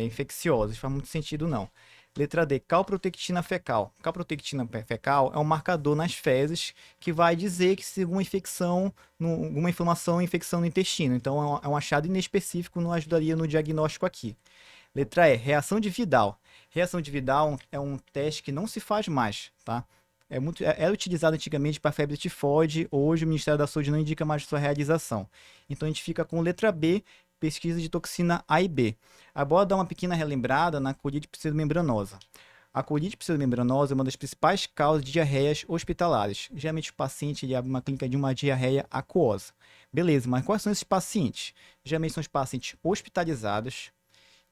S3: infecciosas. Faz muito sentido, não. Letra D, calprotectina fecal. Calprotectina fecal é um marcador nas fezes que vai dizer que se alguma infecção, alguma inflamação ou infecção no intestino. Então é um achado inespecífico, não ajudaria no diagnóstico aqui. Letra E, reação de Vidal. Reação de Vidal é um teste que não se faz mais, tá? Era utilizado antigamente para febre tifoide, hoje o Ministério da Saúde não indica mais sua realização. Então a gente fica com letra B, pesquisa de toxina A e B. Agora dar uma pequena relembrada na colite pseudomembranosa. A colite pseudomembranosa é uma das principais causas de diarreias hospitalares. Geralmente o paciente abre uma clínica de uma diarreia aquosa. Beleza, mas quais são esses pacientes? Geralmente são os pacientes hospitalizados,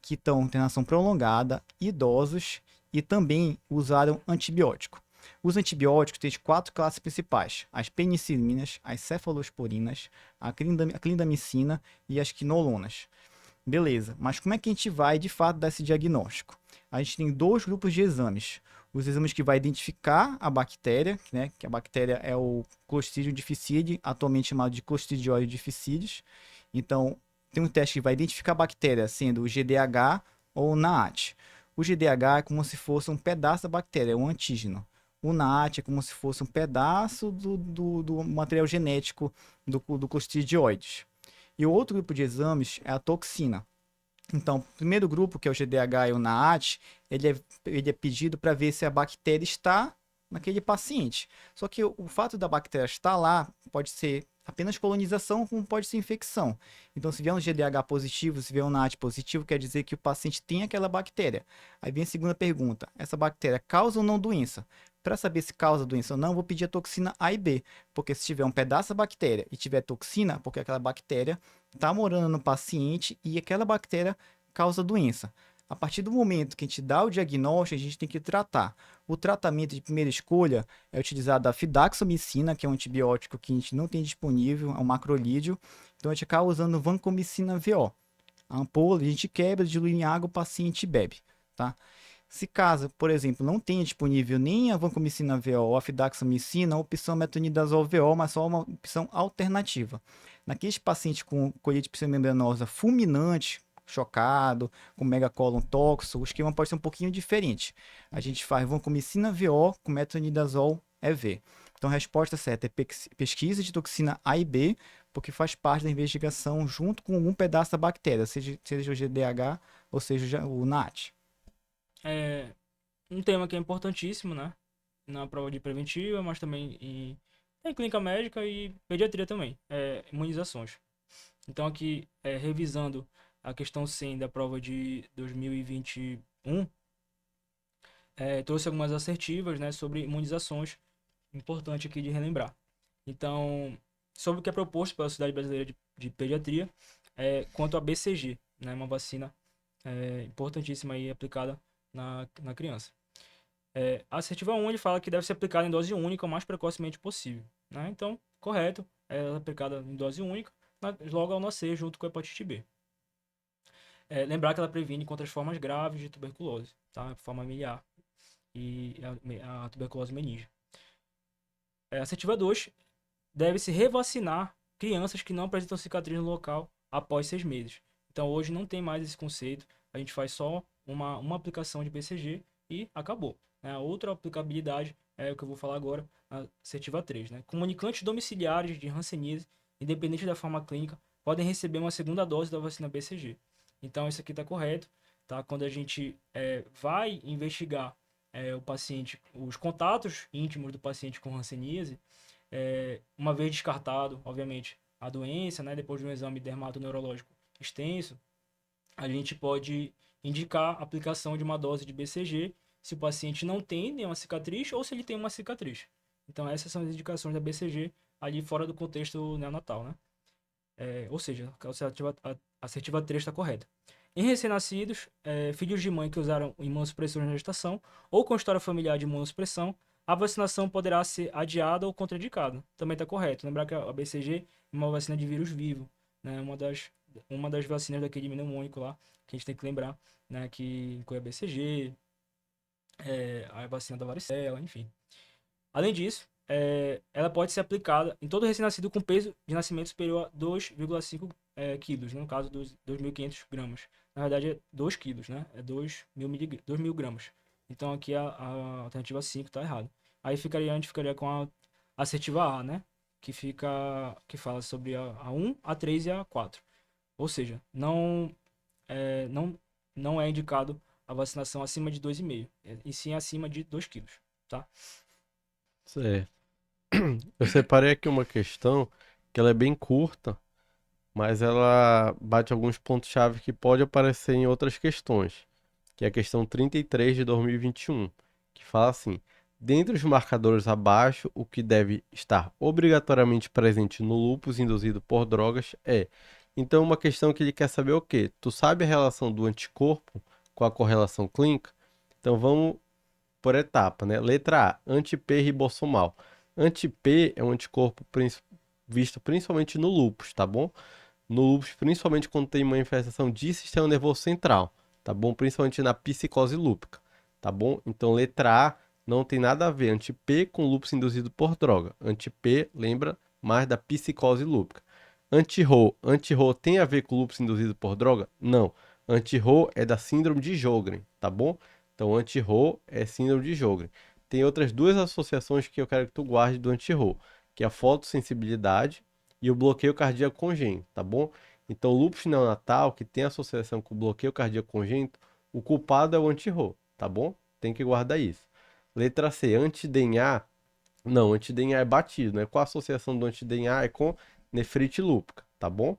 S3: que estão em internação prolongada, idosos e também usaram antibiótico. Os antibióticos têm 4 classes principais: as penicilinas, as cefalosporinas, a clindamicina e as quinolonas. Beleza, mas como é que a gente vai de fato dar esse diagnóstico? A gente tem 2 grupos de exames. Os exames que vai identificar a bactéria, né, que a bactéria é o Clostridium difficile, atualmente chamado de Clostridium difficile. Então, tem um teste que vai identificar a bactéria sendo o GDH ou o NAAT. O GDH é como se fosse um pedaço da bactéria, é um antígeno. O NAAT é como se fosse um pedaço do material genético do Clostridioides. E o outro grupo de exames é a toxina. Então, o primeiro grupo, que é o GDH e o NAAT, ele é pedido para ver se a bactéria está naquele paciente. Só que o fato da bactéria estar lá pode ser apenas colonização, como pode ser infecção. Então, se vier um GDH positivo, se vier um NAAT positivo, quer dizer que o paciente tem aquela bactéria. Aí vem a segunda pergunta: essa bactéria causa ou não doença? Para saber se causa doença ou não, eu vou pedir a toxina A e B, porque se tiver um pedaço da bactéria e tiver toxina, porque aquela bactéria está morando no paciente e aquela bactéria causa doença. A partir do momento que a gente dá o diagnóstico, a gente tem que tratar. O tratamento de primeira escolha é utilizado a fidaxomicina, que é um antibiótico que a gente não tem disponível, é um macrolídeo. Então a gente acaba usando vancomicina VO. A ampola a gente quebra, dilui em água, o paciente bebe, tá? Se caso, por exemplo, não tenha disponível nem a vancomicina VO ou a fidaxomicina, a opção é metronidazol VO, mas só uma opção alternativa. Naqueles pacientes com colite pseudomembranosa fulminante, chocado, com megacolon tóxico, o esquema pode ser um pouquinho diferente. A gente faz vancomicina VO com metronidazol EV. Então a resposta certa é pesquisa de toxina A e B, porque faz parte da investigação junto com um pedaço da bactéria, seja o GDH ou seja o NAT.
S1: É um tema que é importantíssimo, né? Na prova de preventiva, mas também em clínica médica e pediatria também, imunizações. Então aqui, revisando a questão 100 da prova de 2021, trouxe algumas assertivas, né, sobre imunizações, importante aqui de relembrar. Então, sobre o que é proposto pela Sociedade Brasileira de Pediatria, quanto a BCG, né, uma vacina importantíssima e aplicada na criança. A assertiva 1 ele fala que deve ser aplicada em dose única o mais precocemente possível, né? Então, correto, ela é aplicada em dose única, logo ao nascer, junto com a hepatite B. Lembrar que ela previne contra as formas graves de tuberculose, tá? Forma miliar e a tuberculose meninge. A assertiva 2 deve-se revacinar crianças que não apresentam cicatriz no local após 6 meses. Então, hoje não tem mais esse conceito, a gente faz só uma aplicação de BCG e acabou. A outra aplicabilidade é o que eu vou falar agora, a assertiva 3. Né? Comunicantes domiciliares de hanseníase, independente da forma clínica, podem receber uma segunda dose da vacina BCG. Então, isso aqui está correto. Tá? Quando a gente vai investigar o paciente, os contatos íntimos do paciente com hanseníase, uma vez descartado, obviamente, a doença, né? Depois de um exame dermatoneurológico extenso, a gente pode indicar a aplicação de uma dose de BCG se o paciente não tem nenhuma cicatriz ou se ele tem uma cicatriz. Então essas são as indicações da BCG ali fora do contexto neonatal, né? Ou seja, a assertiva 3 está correta. Em recém-nascidos, filhos de mãe que usaram imunossupressores na gestação ou com história familiar de imunossupressão, a vacinação poderá ser adiada ou contraindicada. Também está correto. Lembrar que a BCG é uma vacina de vírus vivo, né? Uma das vacinas daquele pneumônico lá, que a gente tem que lembrar, né? Que inclui a BCG, a vacina da varicela, enfim. Além disso, ela pode ser aplicada em todo recém-nascido com peso de nascimento superior a 2,5 quilos, né? No caso dos 2.500 gramas. Na verdade é 2 quilos, né? É 2.000 gramas. Então aqui a alternativa 5 está errada. Aí a gente ficaria com a assertiva A, né? Que fala sobre a 1, a 3 e a 4. Ou seja, não é indicado a vacinação acima de 2,5, e sim acima de 2 quilos, tá?
S2: Certo. Eu separei aqui uma questão que ela é bem curta, mas ela bate alguns pontos-chave que pode aparecer em outras questões, que é a questão 33 de 2021, que fala assim: dentre os marcadores abaixo, o que deve estar obrigatoriamente presente no lúpus induzido por drogas é. Então, uma questão que ele quer saber é o quê? Tu sabe a relação do anticorpo com a correlação clínica? Então, vamos por etapa, né? Letra A, anti-P ribossomal. Anti-P é um anticorpo visto principalmente no lúpus, tá bom? No lúpus, principalmente quando tem manifestação de sistema nervoso central, tá bom? Principalmente na psicose lúpica, tá bom? Então, letra A não tem nada a ver anti-P com lúpus induzido por droga. Anti-P lembra mais da psicose lúpica. Anti-Ro. Anti-Ro tem a ver com lúpus induzido por droga? Não. Anti-Ro é da síndrome de Sjögren, tá bom? Então, anti-Ro é síndrome de Sjögren. Tem outras duas associações que eu quero que tu guarde do anti-Ro, que é a fotossensibilidade e o bloqueio cardíaco congênito, tá bom? Então, lúpus neonatal, que tem associação com o bloqueio cardíaco congênito, o culpado é o anti-Ro, tá bom? Tem que guardar isso. Letra C, anti-DNA. Não, anti-DNA é batido, né? Qual a associação do anti-DNA? É com nefrite lúpica, tá bom?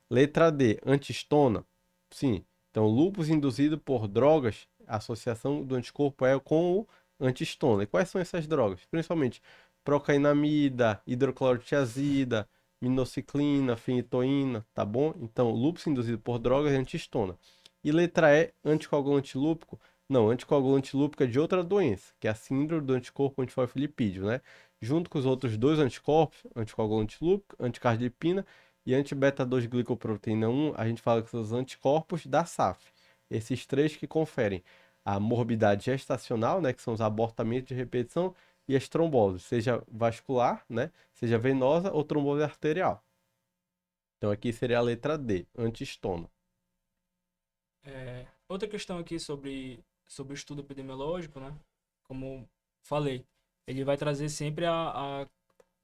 S2: Letra D, antistona. Sim. Então, lúpus induzido por drogas, a associação do anticorpo é com o antistona. E quais são essas drogas? Principalmente procainamida, hidroclorotiazida, minociclina, fenitoína, tá bom? Então, lúpus induzido por drogas é antistona. E letra E, anticoagulante lúpico. Não, anticoagulante lúpico é de outra doença, que é a síndrome do anticorpo antifosfolipídio, né? Junto com os outros dois anticorpos, anticoagulante lúpico, anticardiolipina e anti-beta-2-glicoproteína 1, a gente fala que são os anticorpos da SAF. Esses três que conferem a morbidade gestacional, né, que são os abortamentos de repetição, e as tromboses, seja vascular, né, seja venosa ou trombose arterial. Então aqui seria a letra D, antistona.
S1: Outra questão aqui sobre o estudo epidemiológico, né? Como falei, ele vai trazer sempre a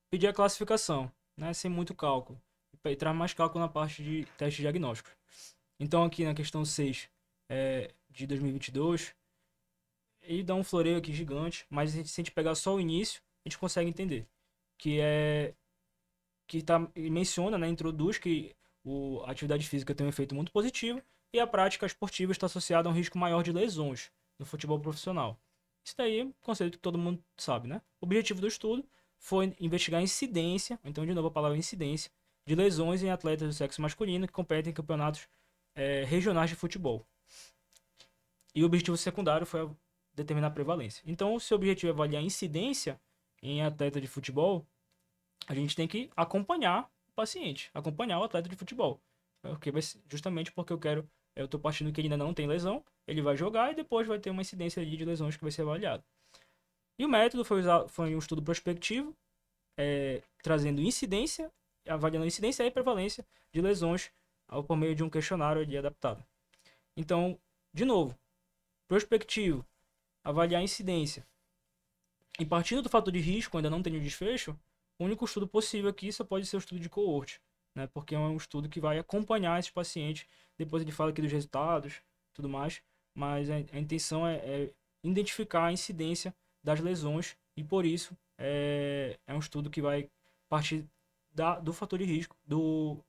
S1: pedir a classificação, né? Sem muito cálculo. E traz mais cálculo na parte de testes diagnósticos. Então, aqui na questão 6 de 2022, ele dá um floreio aqui gigante, mas se a gente pegar só o início, a gente consegue entender. Menciona, né? Introduz que a atividade física tem um efeito muito positivo e a prática esportiva está associada a um risco maior de lesões no futebol profissional. Isso daí é um conceito que todo mundo sabe, né? O objetivo do estudo foi investigar a incidência, então de novo a palavra incidência, de lesões em atletas do sexo masculino que competem em campeonatos regionais de futebol. E o objetivo secundário foi determinar a prevalência. Então, se o objetivo é avaliar a incidência em atleta de futebol, a gente tem que acompanhar o paciente, acompanhar o atleta de futebol. Justamente porque eu estou partindo que ele ainda não tem lesão, ele vai jogar e depois vai ter uma incidência ali de lesões que vai ser avaliado. E o método foi um estudo prospectivo, trazendo incidência, avaliando incidência e prevalência de lesões por meio de um questionário ali adaptado. Então, de novo, prospectivo, avaliar a incidência. E partindo do fator de risco, ainda não tem o desfecho, o único estudo possível aqui só pode ser o estudo de coorte, né? Porque é um estudo que vai acompanhar esses pacientes. Depois ele fala aqui dos resultados, tudo mais, mas a intenção é identificar a incidência das lesões e por isso é um estudo que vai partir do fator de risco do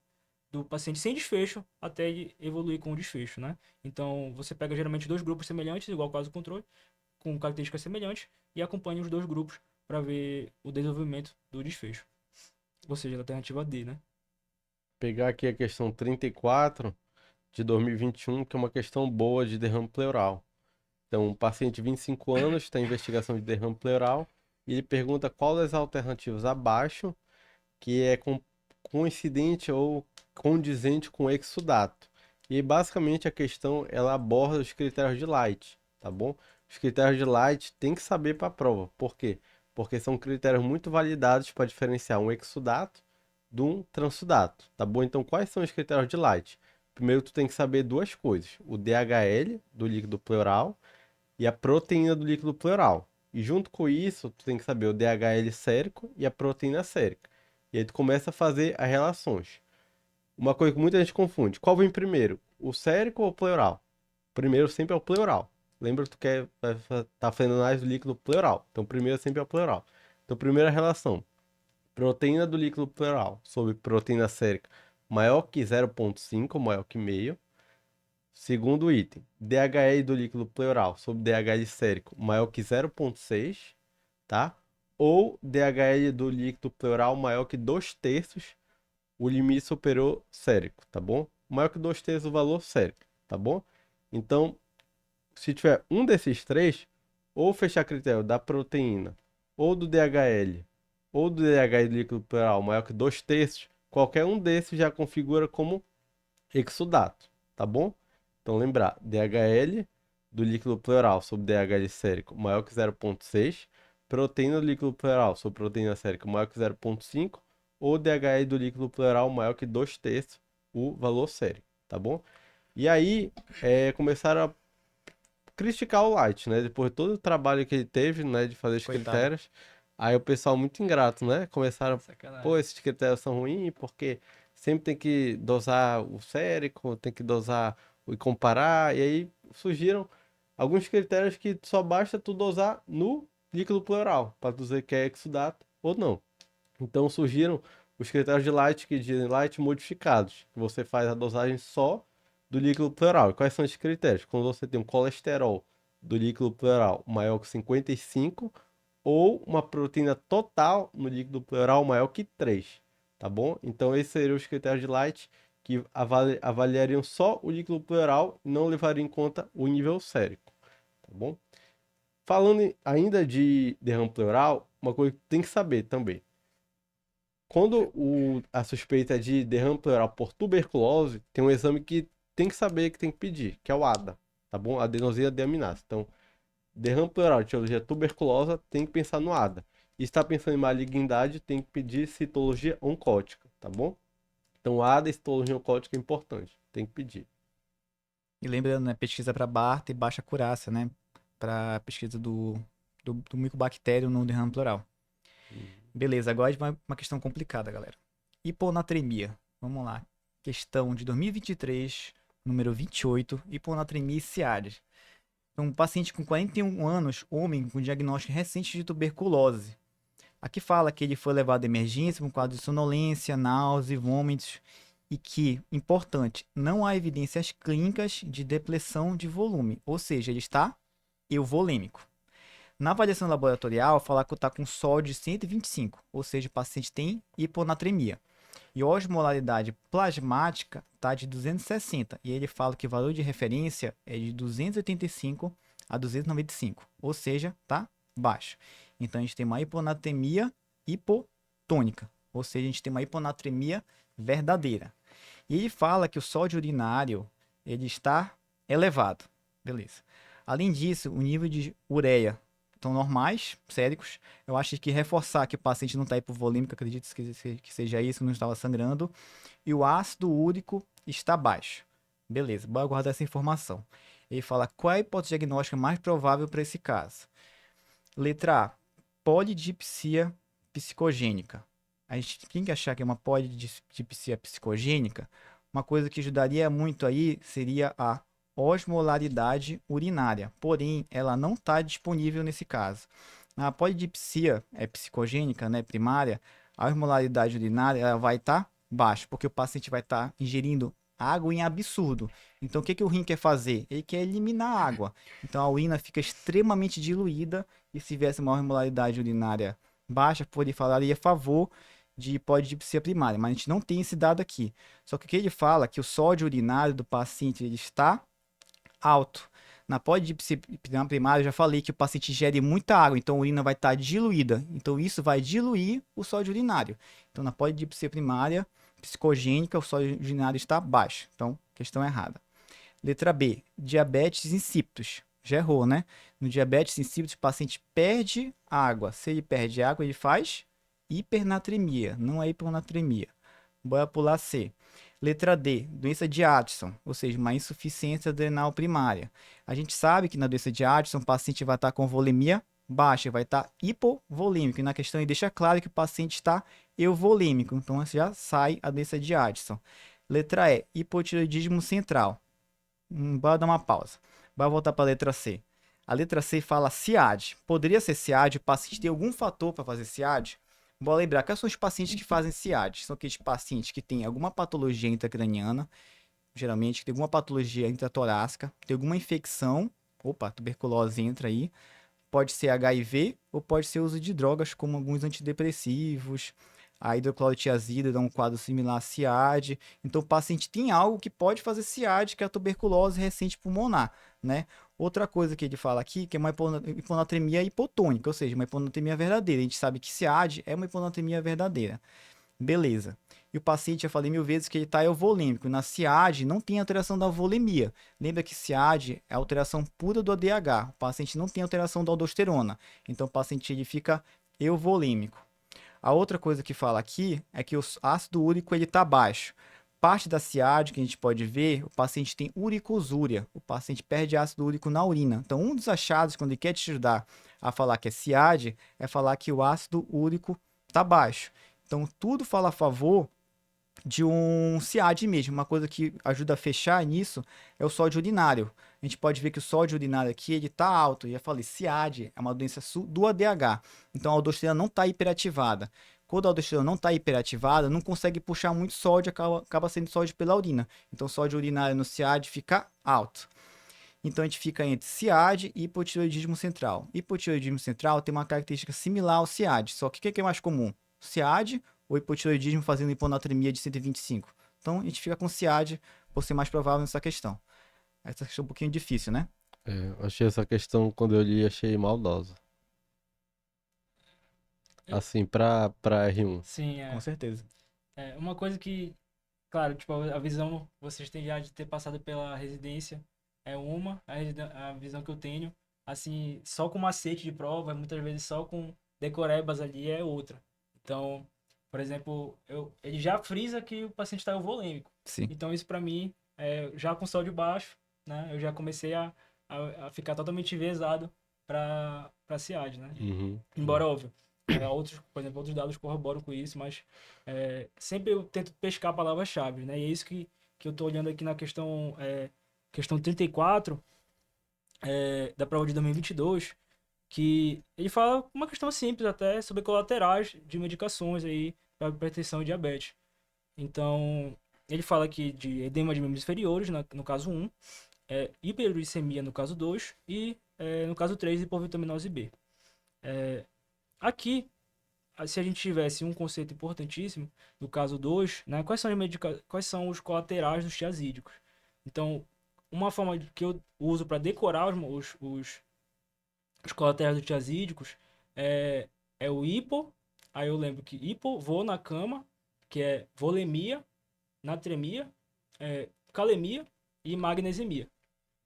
S1: paciente sem desfecho até ele evoluir com o desfecho, né? Então você pega geralmente dois grupos semelhantes, igual caso do controle, com características semelhantes e acompanha os dois grupos para ver o desenvolvimento do desfecho. Ou seja, da alternativa D, né?
S2: Pegar aqui a questão 34 de 2021, que é uma questão boa de derrame pleural. Então, um paciente de 25 anos está em investigação de derrame pleural e ele pergunta qual das alternativas abaixo que é coincidente ou condizente com o exudato. E basicamente a questão ela aborda os critérios de Light, tá bom? Os critérios de Light tem que saber para a prova. Por quê? Porque são critérios muito validados para diferenciar um exudato de um transudato, tá bom? Então, quais são os critérios de Light? Primeiro, tu tem que saber duas coisas: o DHL do líquido pleural e a proteína do líquido pleural. E junto com isso, tu tem que saber o DHL sérico e a proteína sérica. E aí tu começa a fazer as relações. Uma coisa que muita gente confunde: qual vem primeiro, o sérico ou o pleural? Primeiro sempre é o pleural. Lembra que tu quer tá fazendo análise do líquido pleural. Então primeiro sempre é o pleural. Então primeira relação: proteína do líquido pleural sobre proteína sérica maior que 0,5, maior que meio. Segundo item, DHL do líquido pleural sobre DHL sérico maior que 0,6, tá? Ou DHL do líquido pleural maior que 2/3 o limite superior sérico, tá bom? Maior que 2/3 o valor sérico, tá bom? Então, se tiver um desses três, ou fechar critério da proteína, ou do DHL, ou do DHL do líquido pleural maior que 2/3, qualquer um desses já configura como exudato, tá bom? Então, lembrar, DHL do líquido pleural sobre DHL sérico maior que 0,6, proteína do líquido pleural sobre proteína sérica maior que 0,5, ou DHE do líquido pleural maior que 2/3 o valor sérico, tá bom? E aí, começaram a criticar o Light, né? Depois de todo o trabalho que ele teve, né, de fazer os
S3: Coitado.
S2: critérios, aí o pessoal muito ingrato, né? Começaram, pô,
S1: Sacanagem.
S2: esses critérios são ruins porque sempre tem que dosar o sérico, tem que dosar e comparar, e aí surgiram alguns critérios que só basta tu dosar no líquido pleural, para dizer que é exudato ou não. Então surgiram os critérios de Light, que dizem Light modificados, que você faz a dosagem só do líquido pleural. E quais são esses critérios? Quando você tem um colesterol do líquido pleural maior que 55 ou uma proteína total no líquido pleural maior que 3, tá bom? Então esses seriam os critérios de Light que avaliariam só o líquido pleural e não levariam em conta o nível sérico, tá bom? Falando ainda de derrame pleural, uma coisa que tem que saber também. Quando a suspeita é de derrame pleural por tuberculose, tem um exame que tem que saber que tem que pedir, que é o ADA, tá bom? Adenosina deaminase. Então, derrame pleural de etiologia tuberculosa, tem que pensar no ADA. E se está pensando em malignidade, tem que pedir citologia oncótica, tá bom? Então, ADA e citologia oncótica é importante, tem que pedir.
S3: E lembrando, né, pesquisa para BART e baixa acurácia, né, para pesquisa do micobactério no derrame pleural. Beleza, agora uma questão complicada, galera. Hiponatremia. Vamos lá. Questão de 2023, número 28, hiponatremia e Ciades. Então, um paciente com 41 anos, homem com diagnóstico recente de tuberculose. Aqui fala que ele foi levado à emergência com quadro de sonolência, náusea, vômitos e que, importante, não há evidências clínicas de depressão de volume, ou seja, ele está euvolêmico. Na avaliação laboratorial, fala que está com sódio de 125, ou seja, o paciente tem hiponatremia. E a osmolaridade plasmática está de 260, e ele fala que o valor de referência é de 285 a 295, ou seja, está baixo. Então, a gente tem uma hiponatremia hipotônica, ou seja, a gente tem uma hiponatremia verdadeira. E ele fala que o sódio urinário ele está elevado, beleza. Além disso, o nível de ureia estão normais, séricos. Eu acho que reforçar que o paciente não está hipovolêmico, acredito que seja isso, não estava sangrando. E o ácido úrico está baixo. Beleza, vou aguardar essa informação. Ele fala qual é a hipótese diagnóstica mais provável para esse caso. Letra A, polidipsia psicogênica. A gente tem que achar que é uma polidipsia psicogênica. Uma coisa que ajudaria muito aí seria a osmolaridade urinária, porém ela não está disponível nesse caso. A polidipsia psicogênica, né, primária, a osmolaridade urinária ela vai estar baixa, porque o paciente vai estar ingerindo água em absurdo. Então o que o rim quer fazer? Ele quer eliminar a água. Então a urina fica extremamente diluída e se tivesse uma osmolaridade urinária baixa, ele falaria a favor de polidipsia primária, mas a gente não tem esse dado aqui. Só que o que ele fala é que o sódio urinário do paciente ele está alto. Na polidipsia primária, eu já falei que o paciente ingere muita água, então a urina vai estar diluída. Então isso vai diluir o sódio urinário. Então na polidipsia primária, psicogênica, o sódio urinário está baixo. Então, questão errada. Letra B, diabetes insípidos. Já errou, né? No diabetes insípidos, o paciente perde água. Se ele perde água, ele faz hipernatremia, não é hiponatremia. Bora pular C. Letra D, doença de Addison, ou seja, uma insuficiência adrenal primária. A gente sabe que na doença de Addison o paciente vai estar com volemia baixa, vai estar hipovolêmico. E na questão ele deixa claro que o paciente está euvolêmico, então já sai a doença de Addison. Letra E, hipotireoidismo central. Bora dar uma pausa. Bora voltar para a letra C. A letra C fala CIAD. Poderia ser CIAD, o paciente tem algum fator para fazer CIAD? Bora lembrar, quais são os pacientes que fazem CIAD? São aqueles pacientes que têm alguma patologia intracraniana, geralmente que tem alguma patologia intratorácica, tem alguma infecção, opa, tuberculose entra aí, pode ser HIV ou pode ser uso de drogas como alguns antidepressivos, a hidroclorotiazida dá um quadro similar a CIAD. Então o paciente tem algo que pode fazer CIAD, que é a tuberculose recente pulmonar, né? Outra coisa que ele fala aqui, que é uma hiponatremia hipotônica, ou seja, uma hiponatremia verdadeira. A gente sabe que CIAD é uma hiponatremia verdadeira. Beleza. E o paciente, eu falei 1000 vezes que ele está euvolêmico. Na CIAD não tem alteração da volemia. Lembra que CIAD é alteração pura do ADH. O paciente não tem alteração da aldosterona. Então o paciente ele fica euvolêmico. A outra coisa que fala aqui é que o ácido úrico ele está baixo. Parte da SIAD que a gente pode ver, o paciente tem uricosúria, o paciente perde ácido úrico na urina. Então, um dos achados, quando ele quer te ajudar a falar que é SIAD, é falar que o ácido úrico está baixo. Então, tudo fala a favor de um SIAD mesmo. Uma coisa que ajuda a fechar nisso é o sódio urinário. A gente pode ver que o sódio urinário aqui ele está alto. Eu já falei, SIAD é uma doença do ADH. Então a aldosterona não está hiperativada. Quando a aldosterona não está hiperativada, não consegue puxar muito sódio, acaba sendo sódio pela urina. Então o sódio urinário no SIAD fica alto. Então a gente fica entre SIAD e hipotireoidismo central. Hipotireoidismo central tem uma característica similar ao SIAD, só que o que é mais comum? SIAD ou hipotireoidismo fazendo hiponatremia de 125. Então a gente fica com SIAD por ser mais provável nessa questão. Essa questão é um pouquinho difícil, né?
S2: Eu achei essa questão, quando eu li, achei maldosa. Assim, pra R1.
S1: Sim,
S3: Com certeza.
S1: é uma coisa que, claro, tipo, a visão vocês têm já de ter passado pela residência é uma, a visão que eu tenho, assim, só com macete de prova, muitas vezes só com decorebas ali é outra. Então, por exemplo, ele já frisa que o paciente está euvolêmico.
S3: Sim.
S1: Então, isso para mim, já com sódio baixo, né, eu já comecei a ficar totalmente enviesado para SIAD, né?
S2: Uhum.
S1: Embora, óbvio, por exemplo, outros dados corroboram com isso, mas sempre eu tento pescar palavras-chave, né? E é isso que eu tô olhando aqui na questão 34 da prova de 2022, que ele fala uma questão simples até sobre colaterais de medicações aí para hipertensão e diabetes. Então, ele fala aqui de edema de membros inferiores, no caso 1, hiperuricemia no caso 2 e, no caso 3, hipovitaminose B. Aqui, se a gente tivesse um conceito importantíssimo, no caso 2, né, quais são os colaterais dos tiazídicos? Então, uma forma que eu uso para decorar os colaterais dos tiazídicos é o hipo, aí eu lembro que hipo, vou na cama, que é volemia, natremia, calemia e magnesemia.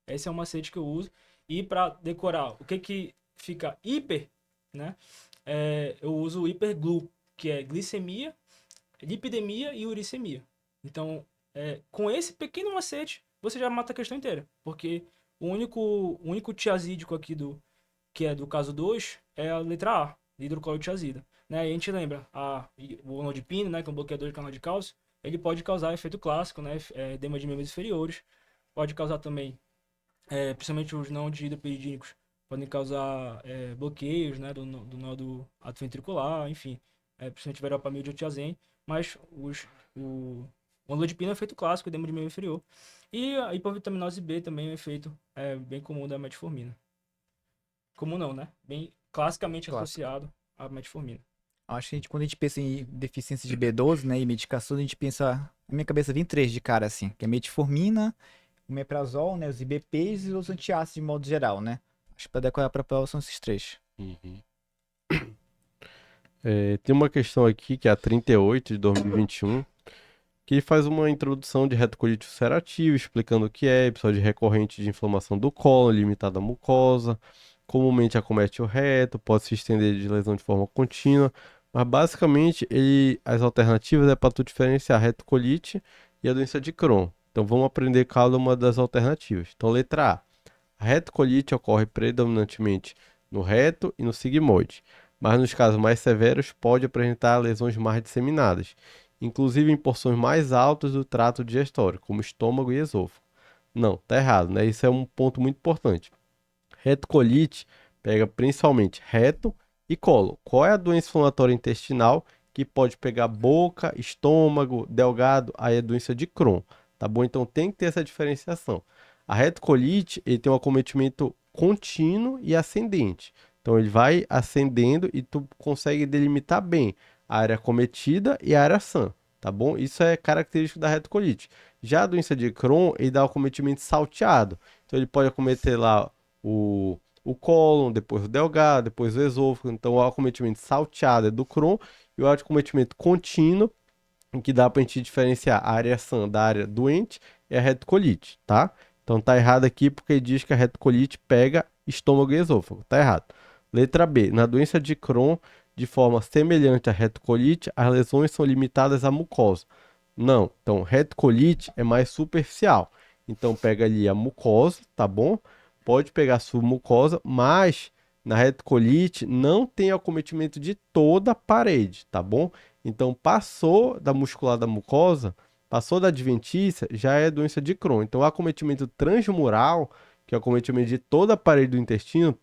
S1: Esse é o macete que eu uso. E para decorar o que fica hiper, né? Eu uso o hiperglu, que é glicemia, lipidemia e uricemia. Então, com esse pequeno macete, você já mata a questão inteira. Porque o único tiazídico aqui que é do caso 2 é a letra A, hidroclorotiazida. Né? E a gente lembra, o onodipino, né, que é um bloqueador de canal de cálcio, ele pode causar efeito clássico, né, edema de membros inferiores. Pode causar também, principalmente os não dihidropiridínicos, podem causar bloqueios, né, do nódo atrioventricular, enfim, principalmente verapamil e otiazem, mas o onodipino é um efeito clássico, edema de membro inferior. E a hipovitaminose B também é um efeito bem comum da metformina. Comum não, né? Bem classicamente associado à metformina.
S3: Acho que quando a gente pensa em deficiência de B12, né, e medicações, a gente pensa, na minha cabeça vem 3 de cara, assim, que é metformina, o meprazol, né, os IBPs e os antiácidos de modo geral, né? Acho que para decorar para a prova são esses 3.
S2: Uhum. Tem uma questão aqui, que é a 38 de 2021, que faz uma introdução de retocolite ulcerativa, explicando o que é, episódio recorrente de inflamação do cólon, limitada à mucosa, comumente acomete o reto, pode se estender de lesão de forma contínua, mas basicamente as alternativas é para tu diferenciar a retocolite e a doença de Crohn. Então vamos aprender cada uma das alternativas. Então letra A. A retocolite ocorre predominantemente no reto e no sigmoide, mas nos casos mais severos pode apresentar lesões mais disseminadas, inclusive em porções mais altas do trato digestório, como estômago e esôfago. Não, tá errado, né? Isso é um ponto muito importante. Retocolite pega principalmente reto e colo. Qual é a doença inflamatória intestinal que pode pegar boca, estômago, delgado? Aí é doença de Crohn, tá bom? Então tem que ter essa diferenciação. A retocolite, ele tem um acometimento contínuo e ascendente. Então ele vai ascendendo e tu consegue delimitar bem a área acometida e a área sã, tá bom? Isso é característico da retocolite. Já a doença de Crohn, ele dá um acometimento salteado. Então ele pode acometer lá o cólon, depois o delgado, depois o esôfago. Então o acometimento salteado é do Crohn e o acometimento contínuo, em que dá pra gente diferenciar a área sã da área doente, é a retocolite, tá? Então tá errado aqui porque diz que a retocolite pega estômago e esôfago. Tá errado. Letra B. Na doença de Crohn, de forma semelhante à retocolite, as lesões são limitadas à mucosa. Não, então retocolite é mais superficial. Então pega ali a mucosa, tá bom? Pode pegar a submucosa, mas na retocolite não tem acometimento de toda a parede, tá bom? Então passou da muscular da mucosa, passou da adventícia, já é doença de Crohn. Então o acometimento transmural, que é o acometimento de toda a parede do intestino,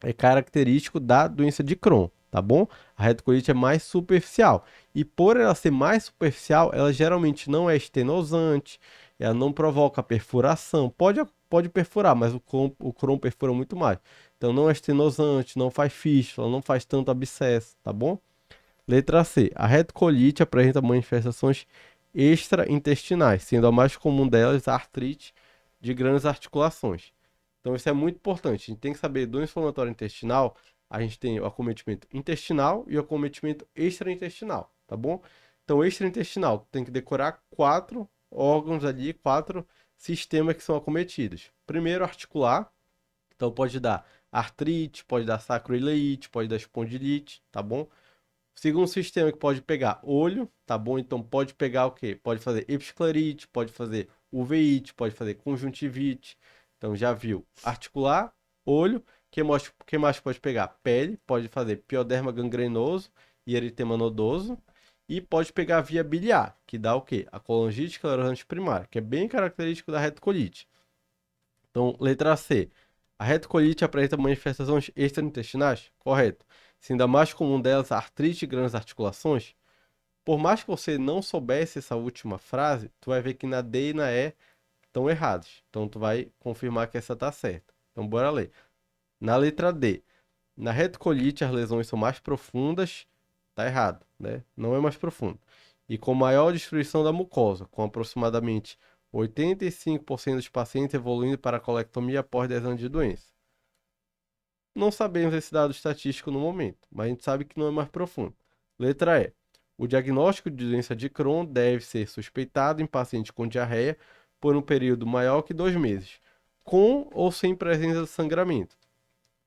S2: é característico da doença de Crohn, tá bom? A retocolite é mais superficial. E por ela ser mais superficial, ela geralmente não é estenosante, ela não provoca perfuração. Pode perfurar, mas o Crohn perfura muito mais. Então não é estenosante, não faz fístula, não faz tanto abscesso, tá bom? Letra C. A retocolite apresenta manifestações extraintestinais, sendo a mais comum delas a artrite de grandes articulações. Então isso é muito importante. A gente tem que saber do inflamatório intestinal, a gente tem o acometimento intestinal e o acometimento extraintestinal, tá bom? Então extraintestinal tem que decorar 4 órgãos ali, 4 sistemas que são acometidos. Primeiro, articular. Então pode dar artrite, pode dar sacroileite, pode dar espondilite, tá bom? Segundo sistema que pode pegar olho, tá bom? Então pode pegar o quê? Pode fazer episclerite, pode fazer uveíte, pode fazer conjuntivite. Então já viu articular, olho. Que mais pode pegar? Pele, pode fazer pioderma gangrenoso e eritema nodoso. E pode pegar via biliar, que dá o quê? A colangite esclerosante primária, que é bem característico da retocolite. Então, letra C. A retocolite apresenta manifestações extraintestinais? Correto. Sendo a mais comum delas a artrite de grandes articulações, por mais que você não soubesse essa última frase, tu vai ver que na D e na E estão errados. Então, tu vai confirmar que essa tá certa. Então, bora ler. Na letra D, na retocolite as lesões são mais profundas, tá errado, né? Não é mais profundo. E com maior destruição da mucosa, com aproximadamente 85% dos pacientes evoluindo para a colectomia após 10 anos de doença. Não sabemos esse dado estatístico no momento, mas a gente sabe que não é mais profundo. Letra E. O diagnóstico de doença de Crohn deve ser suspeitado em paciente com diarreia por um período maior que 2 meses, com ou sem presença de sangramento.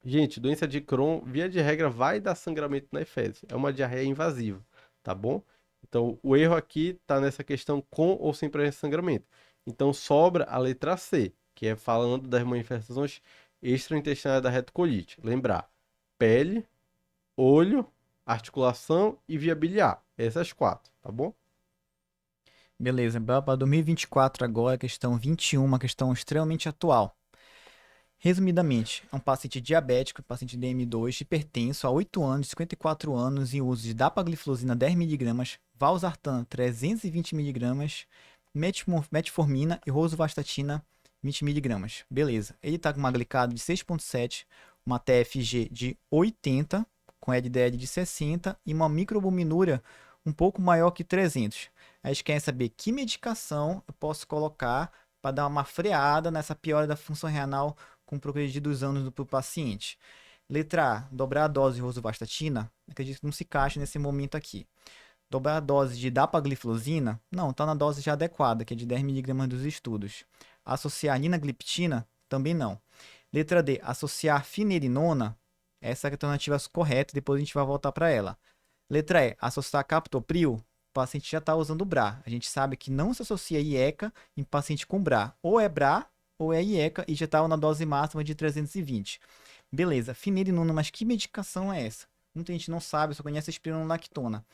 S2: Gente, doença de Crohn, via de regra, vai dar sangramento na fezes. É uma diarreia invasiva, tá bom? Então, o erro aqui está nessa questão com ou sem presença de sangramento. Então, sobra a letra C, que é falando das manifestações extraintestinais da retocolite. Lembrar, pele, olho, articulação e via biliar. Essas 4, tá bom?
S3: Beleza, para 2024 agora, questão 21, uma questão extremamente atual. Resumidamente, é um paciente diabético, paciente DM2, hipertenso, há 8 anos, 54 anos, em uso de dapagliflozina 10mg, valsartan 320mg, metformina e rosuvastatina 20mg. Beleza, ele está com uma glicado de 6,7, uma TFG de 80, com LDL de 60 e uma microalbuminúria um pouco maior que 300. A gente quer saber que medicação eu posso colocar para dar uma freada nessa piora da função renal com o progredir dos anos para o paciente. Letra A, dobrar a dose de rosuvastatina, acredito que não se encaixa nesse momento aqui. Dobrar a dose de dapagliflozina, não, está na dose já adequada, que é de 10mg dos estudos. Associar ninagliptina, também não. Letra D, associar finerenona, essa é a alternativa correta, depois a gente vai voltar para ela. Letra E, associar captopril, o paciente já está usando BRA. A gente sabe que não se associa IECA em paciente com BRA. Ou é BRA ou é IECA e já estava na dose máxima de 320. Beleza, finerenona, mas que medicação é essa? Muita gente não sabe, só conhece a espironolactona.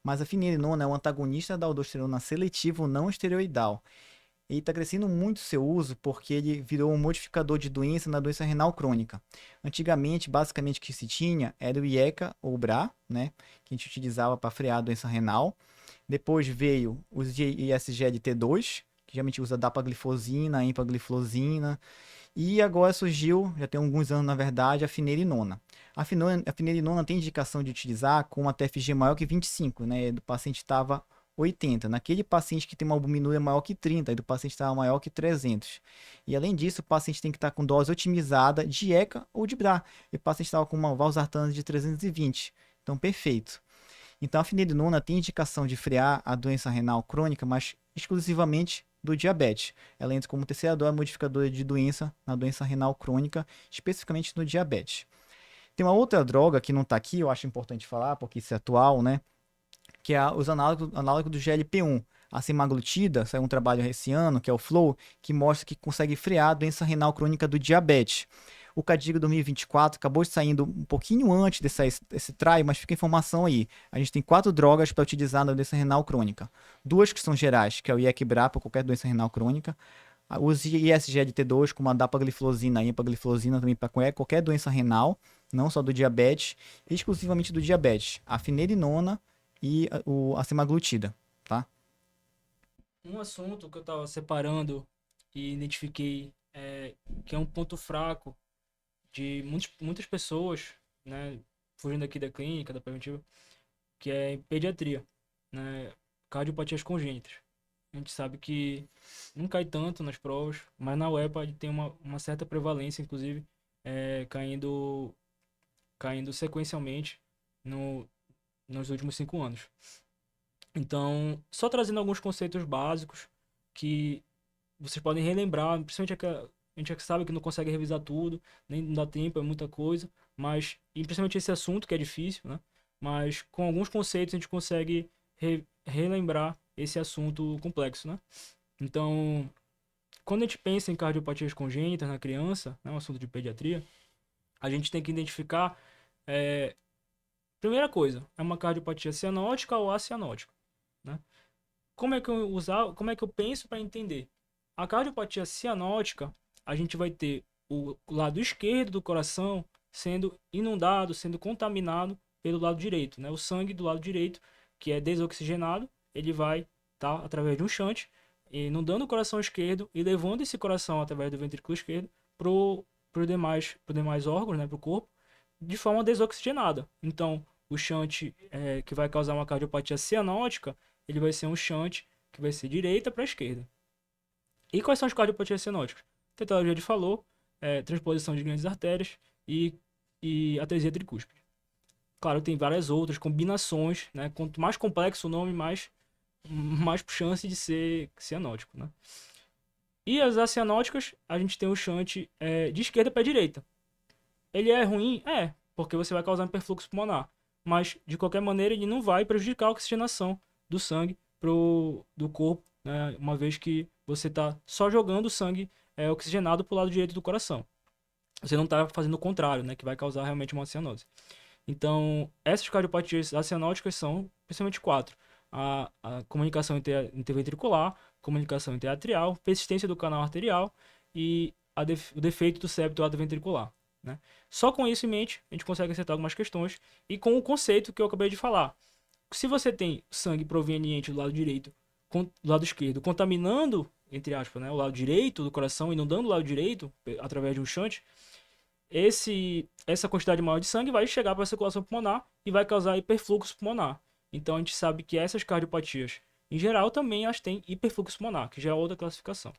S3: Mas a finerenona é um antagonista da aldosterona seletivo não esteroidal. Ele está crescendo muito seu uso porque ele virou um modificador de doença na doença renal crônica. Antigamente, basicamente, o que se tinha era o IECA ou o BRA, né, que a gente utilizava para frear a doença renal. Depois veio os ISGLT2, que geralmente usa dapaglifosina, empagliflozina. E agora surgiu, já tem alguns anos na verdade, a finerenona. A finerenona tem indicação de utilizar com uma TFG maior que 25, né? Do paciente estava 80. Naquele paciente que tem uma albuminúria maior que 30, e do paciente estava maior que 300. E além disso, o paciente tem que estar com dose otimizada de ECA ou de BRA. E o paciente estava com uma valsartana de 320. Então, perfeito. Então, a finerenona tem indicação de frear a doença renal crônica, mas exclusivamente do diabetes. Ela entra como terceira dose modificadora de doença na doença renal crônica, especificamente no diabetes. Tem uma outra droga que não tá aqui, eu acho importante falar, porque isso é atual, né? Que é os análogos do GLP-1. A semaglutida, saiu um trabalho esse ano, que é o Flow, que mostra que consegue frear a doença renal crônica do diabetes. O CADIG 2024 acabou saindo um pouquinho antes desse trial, mas fica a informação aí. A gente tem 4 drogas para utilizar na doença renal crônica. 2 que são gerais, que é o IECBRA para qualquer doença renal crônica. Os ISGLT2, como a dapagliflozina e empagliflozina também para qualquer doença renal, não só do diabetes, exclusivamente do diabetes. A finerenona e a semaglutida, tá?
S1: Um assunto que eu estava separando e identifiquei que é um ponto fraco de muitas pessoas, né, fugindo aqui da clínica, da preventiva, que é em pediatria, né, cardiopatias congênitas. A gente sabe que não cai tanto nas provas, mas na UEPA ele tem uma certa prevalência, inclusive, caindo sequencialmente nos últimos 5 anos. Então, só trazendo alguns conceitos básicos que vocês podem relembrar, principalmente a gente sabe que não consegue revisar tudo, nem não dá tempo, é muita coisa, e principalmente esse assunto que é difícil, né? Mas com alguns conceitos a gente consegue relembrar esse assunto complexo, né? Então, quando a gente pensa em cardiopatias congênitas na criança, né, um assunto de pediatria, a gente tem que identificar, primeira coisa, é uma cardiopatia cianótica ou acianótica, né? Como é que eu penso para entender? A cardiopatia cianótica, a gente vai ter o lado esquerdo do coração sendo inundado, sendo contaminado pelo lado direito, né? O sangue do lado direito, que é desoxigenado, ele vai estar através de um shunt, inundando o coração esquerdo e levando esse coração através do ventrículo esquerdo para os demais órgãos, né, para o corpo, de forma desoxigenada. Então, o shunt que vai causar uma cardiopatia cianótica, ele vai ser um shunt que vai ser direita para a esquerda. E quais são as cardiopatias cianóticas? Tetralogia de Fallot, transposição de grandes artérias e atresia tricúspide. Claro, tem várias outras combinações, né? Quanto mais complexo o nome, mais chance de ser cianótico, né? E as acianóticas, a gente tem o shunt de esquerda para direita. Ele é ruim? É, porque você vai causar hiperfluxo pulmonar. Mas, de qualquer maneira, ele não vai prejudicar a oxigenação do sangue do corpo, né? Uma vez que você está só jogando o sangue oxigenado para o lado direito do coração. Você não está fazendo o contrário, né? Que vai causar realmente uma cianose. Então, essas cardiopatias acianóticas são principalmente 4. A comunicação interventricular, comunicação interatrial, persistência do canal arterial e o defeito do septo atrioventricular, né? Só com isso em mente, a gente consegue acertar algumas questões e com o conceito que eu acabei de falar. Se você tem sangue proveniente do lado direito, do lado esquerdo, contaminando, entre aspas, né, o lado direito do coração, inundando o lado direito através de um shunt, essa quantidade maior de sangue vai chegar para a circulação pulmonar e vai causar hiperfluxo pulmonar. Então a gente sabe que essas cardiopatias, em geral, também elas têm hiperfluxo pulmonar, que já é outra classificação.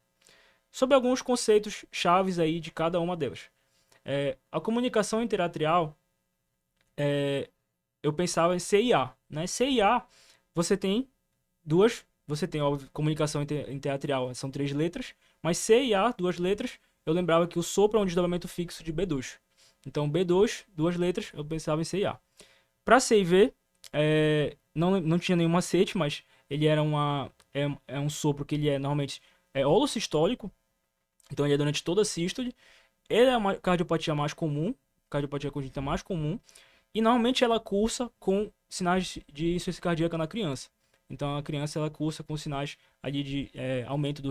S1: Sobre alguns conceitos chaves aí de cada uma delas. A comunicação interatrial, eu pensava em CIA, né? CIA, você tem óbvio, comunicação interatrial, são 3 letras, mas C e A, 2 letras, eu lembrava que o sopro é um desdobramento fixo de B2. Então, B2, 2 letras, eu pensava em C e A. Para C e V, não tinha nenhum macete, mas ele era um sopro que ele normalmente holossistólico, então ele é durante toda a sístole. Ele é uma cardiopatia mais comum, cardiopatia congênita mais comum, e normalmente ela cursa com sinais de insuficiência cardíaca na criança. Então a criança ela cursa com sinais ali de aumento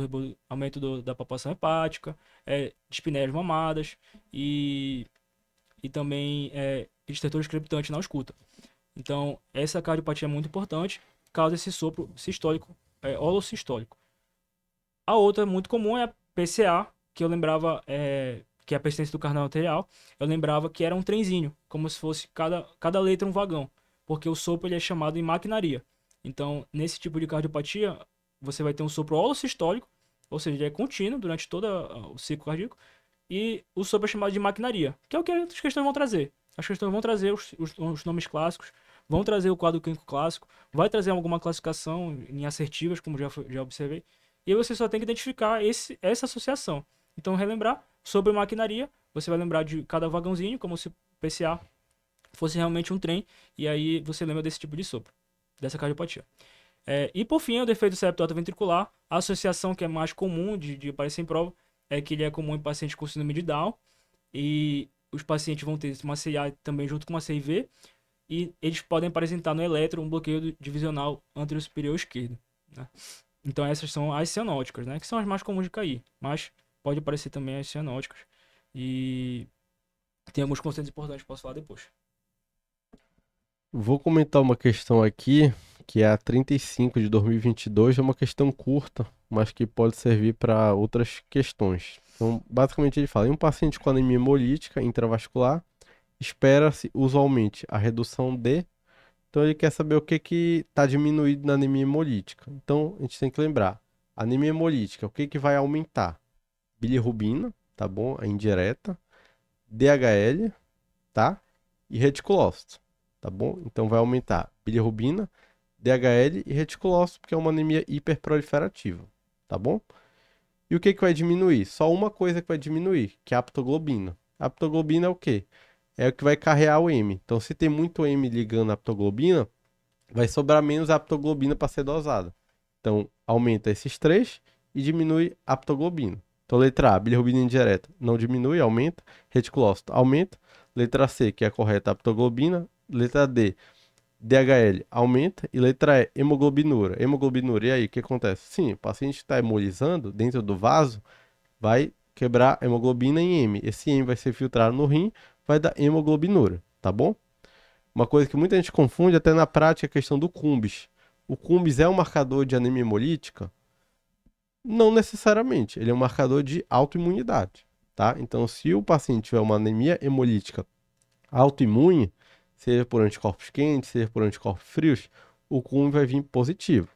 S1: da palpação hepática, dispneias mamadas e também estertor crepitante na ausculta. Então essa cardiopatia é muito importante, causa esse sopro sistólico, holossistólico. A outra muito comum é a PCA, que eu lembrava, que é a persistência do canal arterial, eu lembrava que era um trenzinho, como se fosse cada letra um vagão, porque o sopro ele é chamado em maquinaria. Então, nesse tipo de cardiopatia, você vai ter um sopro holossistólico, ou seja, ele é contínuo durante todo o ciclo cardíaco, e o sopro é chamado de maquinaria, que é o que as questões vão trazer. As questões vão trazer os nomes clássicos, vão trazer o quadro clínico clássico, vai trazer alguma classificação em assertivas, como já observei, e aí você só tem que identificar essa associação. Então, relembrar sobre maquinaria, você vai lembrar de cada vagãozinho, como se PCA fosse realmente um trem, e aí você lembra desse tipo de sopro, dessa cardiopatia. E por fim, o defeito do septo atrioventricular, a associação que é mais comum de aparecer em prova, é que ele é comum em pacientes com síndrome de Down, e os pacientes vão ter uma CIA também junto com uma CIV, e eles podem apresentar no eletro um bloqueio divisional anterior superior esquerdo, né? Então essas são as cianóticas, né? Que são as mais comuns de cair, mas pode aparecer também as cianóticas. E tem alguns conceitos importantes que posso falar depois.
S2: Vou comentar uma questão aqui, que é a 35 de 2022, é uma questão curta, mas que pode servir para outras questões. Então, basicamente ele fala, em um paciente com anemia hemolítica intravascular, espera-se usualmente a redução de... Então ele quer saber o que que está diminuído na anemia hemolítica. Então a gente tem que lembrar, anemia hemolítica, o que que vai aumentar? Bilirrubina, tá bom? A indireta, DHL, tá? E reticulócito, tá bom? Então vai aumentar bilirrubina, DHL e reticulócito, porque é uma anemia hiperproliferativa, tá bom? E o que que vai diminuir? Só uma coisa que vai diminuir, que é a aptoglobina. A aptoglobina é o quê? É o que vai carrear o M. Então, se tem muito M ligando a aptoglobina, vai sobrar menos aptoglobina para ser dosada. Então, aumenta esses três e diminui a aptoglobina. Então, letra A, bilirrubina indireta, não diminui, aumenta. Reticulócito, aumenta. Letra C, que é a correta, aptoglobina. Letra D, DHL, aumenta. E letra E, hemoglobinura. Hemoglobinura, e aí, o que acontece? Sim, o paciente está hemolizando dentro do vaso, vai quebrar a hemoglobina em M. Esse M vai ser filtrado no rim, vai dar hemoglobinura, tá bom? Uma coisa que muita gente confunde até na prática é a questão do Cumbis. O Cumbis é um marcador de anemia hemolítica? Não necessariamente, ele é um marcador de autoimunidade, tá? Então, se o paciente tiver uma anemia hemolítica autoimune, seja por anticorpos quentes, seja por anticorpos frios, o Cumbis vai vir positivo.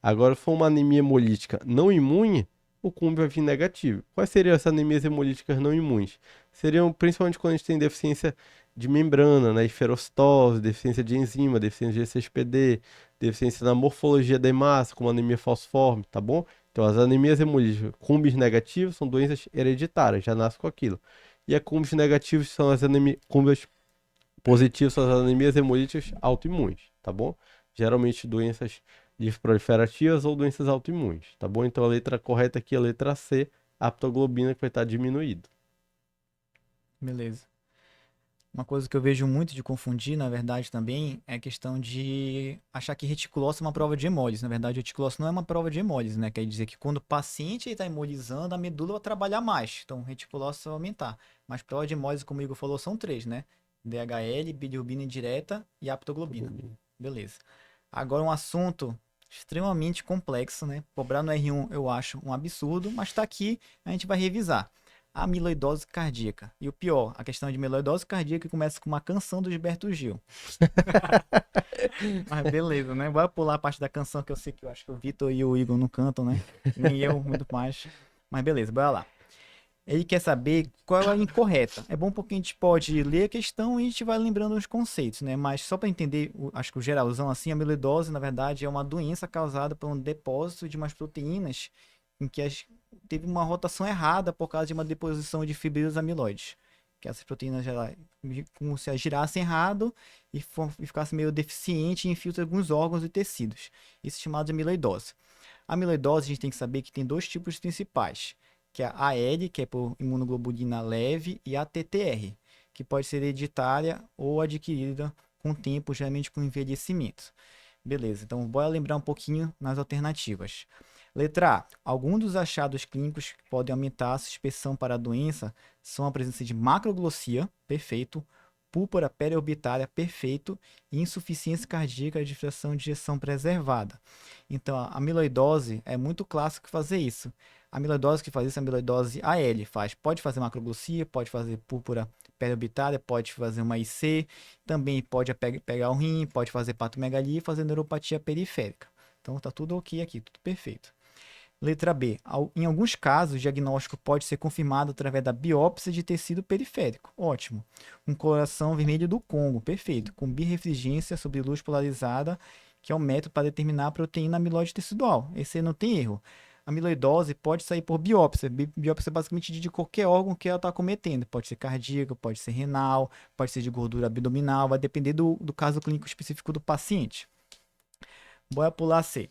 S2: Agora, se for uma anemia hemolítica não imune, o Cumbis vai vir negativo. Quais seriam essas anemias hemolíticas não imunes? Seriam principalmente quando a gente tem deficiência de membrana, né, esferocitose, deficiência de enzima, deficiência de SSPD, deficiência na morfologia da hemácia, como anemia falciforme, tá bom? Então, as anemias hemolíticas Cumbis negativas são doenças hereditárias, já nasce com aquilo. E a Cumbis negativas são as anemias Cumbis positivas são as anemias hemolíticas autoimunes, tá bom? Geralmente doenças linfoproliferativas ou doenças autoimunes, tá bom? Então a letra correta aqui é a letra C, a aptoglobina que vai estar diminuído.
S3: Beleza. Uma coisa que eu vejo muito de confundir, na verdade, também, é a questão de achar que reticulose é uma prova de hemólise. Na verdade, reticulose não é uma prova de hemólise, né? Quer dizer que quando o paciente está hemolizando, a medula vai trabalhar mais. Então, reticulose vai aumentar. Mas prova de hemólise, como o Igor falou, são três, né? DHL, bilirrubina indireta e aptoglobina. Beleza. Agora, um assunto extremamente complexo, né? Cobrar no R1 eu acho um absurdo, mas está aqui, a gente vai revisar. A amiloidose cardíaca. E o pior, a questão de amiloidose cardíaca começa com uma canção do Gilberto Gil. Mas beleza, né? Bora pular a parte da canção que eu sei que eu acho que o Vitor e o Igor não cantam, né? Nem eu, muito mais. Mas beleza, bora lá. Ele quer saber qual é a incorreta. É bom porque a gente pode ler a questão e a gente vai lembrando os conceitos, né? Mas só para entender, acho que o geralzão assim, a amiloidose, na verdade, é uma doença causada por um depósito de umas proteínas em que teve uma rotação errada por causa de uma deposição de fibras amiloides. Que essas proteínas como se girassem errado e ficasse meio deficiente e infiltra alguns órgãos e tecidos. Isso é chamado de amiloidose. A amiloidose a gente tem que saber que tem dois tipos principais, que é a AL, que é por imunoglobulina leve, e a TTR, que pode ser hereditária ou adquirida com o tempo, geralmente com envelhecimento. Beleza, então bora lembrar um pouquinho nas alternativas. Letra A. Alguns dos achados clínicos que podem aumentar a suspeição para a doença são a presença de macroglossia, perfeito, púrpura periorbitária, perfeito, e insuficiência cardíaca de fração de ejeção preservada. Então, a amiloidose é muito clássico fazer isso. A amiloidose que faz isso é a amiloidose AL, pode fazer macroglossia, pode fazer púrpura periorbitária, pode fazer uma IC, também pode pegar o rim, pode fazer hepatomegalia e fazer neuropatia periférica. Então, tá tudo ok aqui, tudo perfeito. Letra B. Em alguns casos, o diagnóstico pode ser confirmado através da biópsia de tecido periférico. Ótimo. Um coração vermelho do Congo. Perfeito. Com birrefringência sobre luz polarizada, que é o método para determinar a proteína amiloide tecidual. Esse não tem erro. amiloidose pode sair por biópsia. Biópsia é basicamente de qualquer órgão que ela está cometendo. Pode ser cardíaco, pode ser renal, pode ser de gordura abdominal, vai depender do caso clínico específico do paciente. Bora pular C.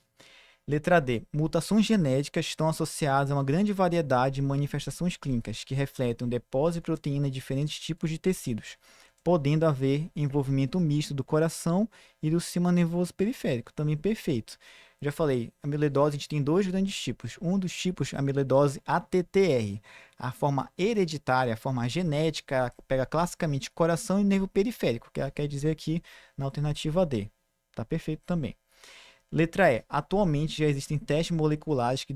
S3: Letra D. Mutações genéticas estão associadas a uma grande variedade de manifestações clínicas que refletem o depósito de proteína em diferentes tipos de tecidos, podendo haver envolvimento misto do coração e do sistema nervoso periférico. Também perfeito. Já falei, amiloidose a gente tem 2 grandes tipos. Um dos tipos, amiloidose ATTR. A forma hereditária, a forma genética, ela pega classicamente coração e nervo periférico, que ela quer dizer aqui na alternativa D. Tá perfeito também. Letra E. Atualmente já existem testes moleculares que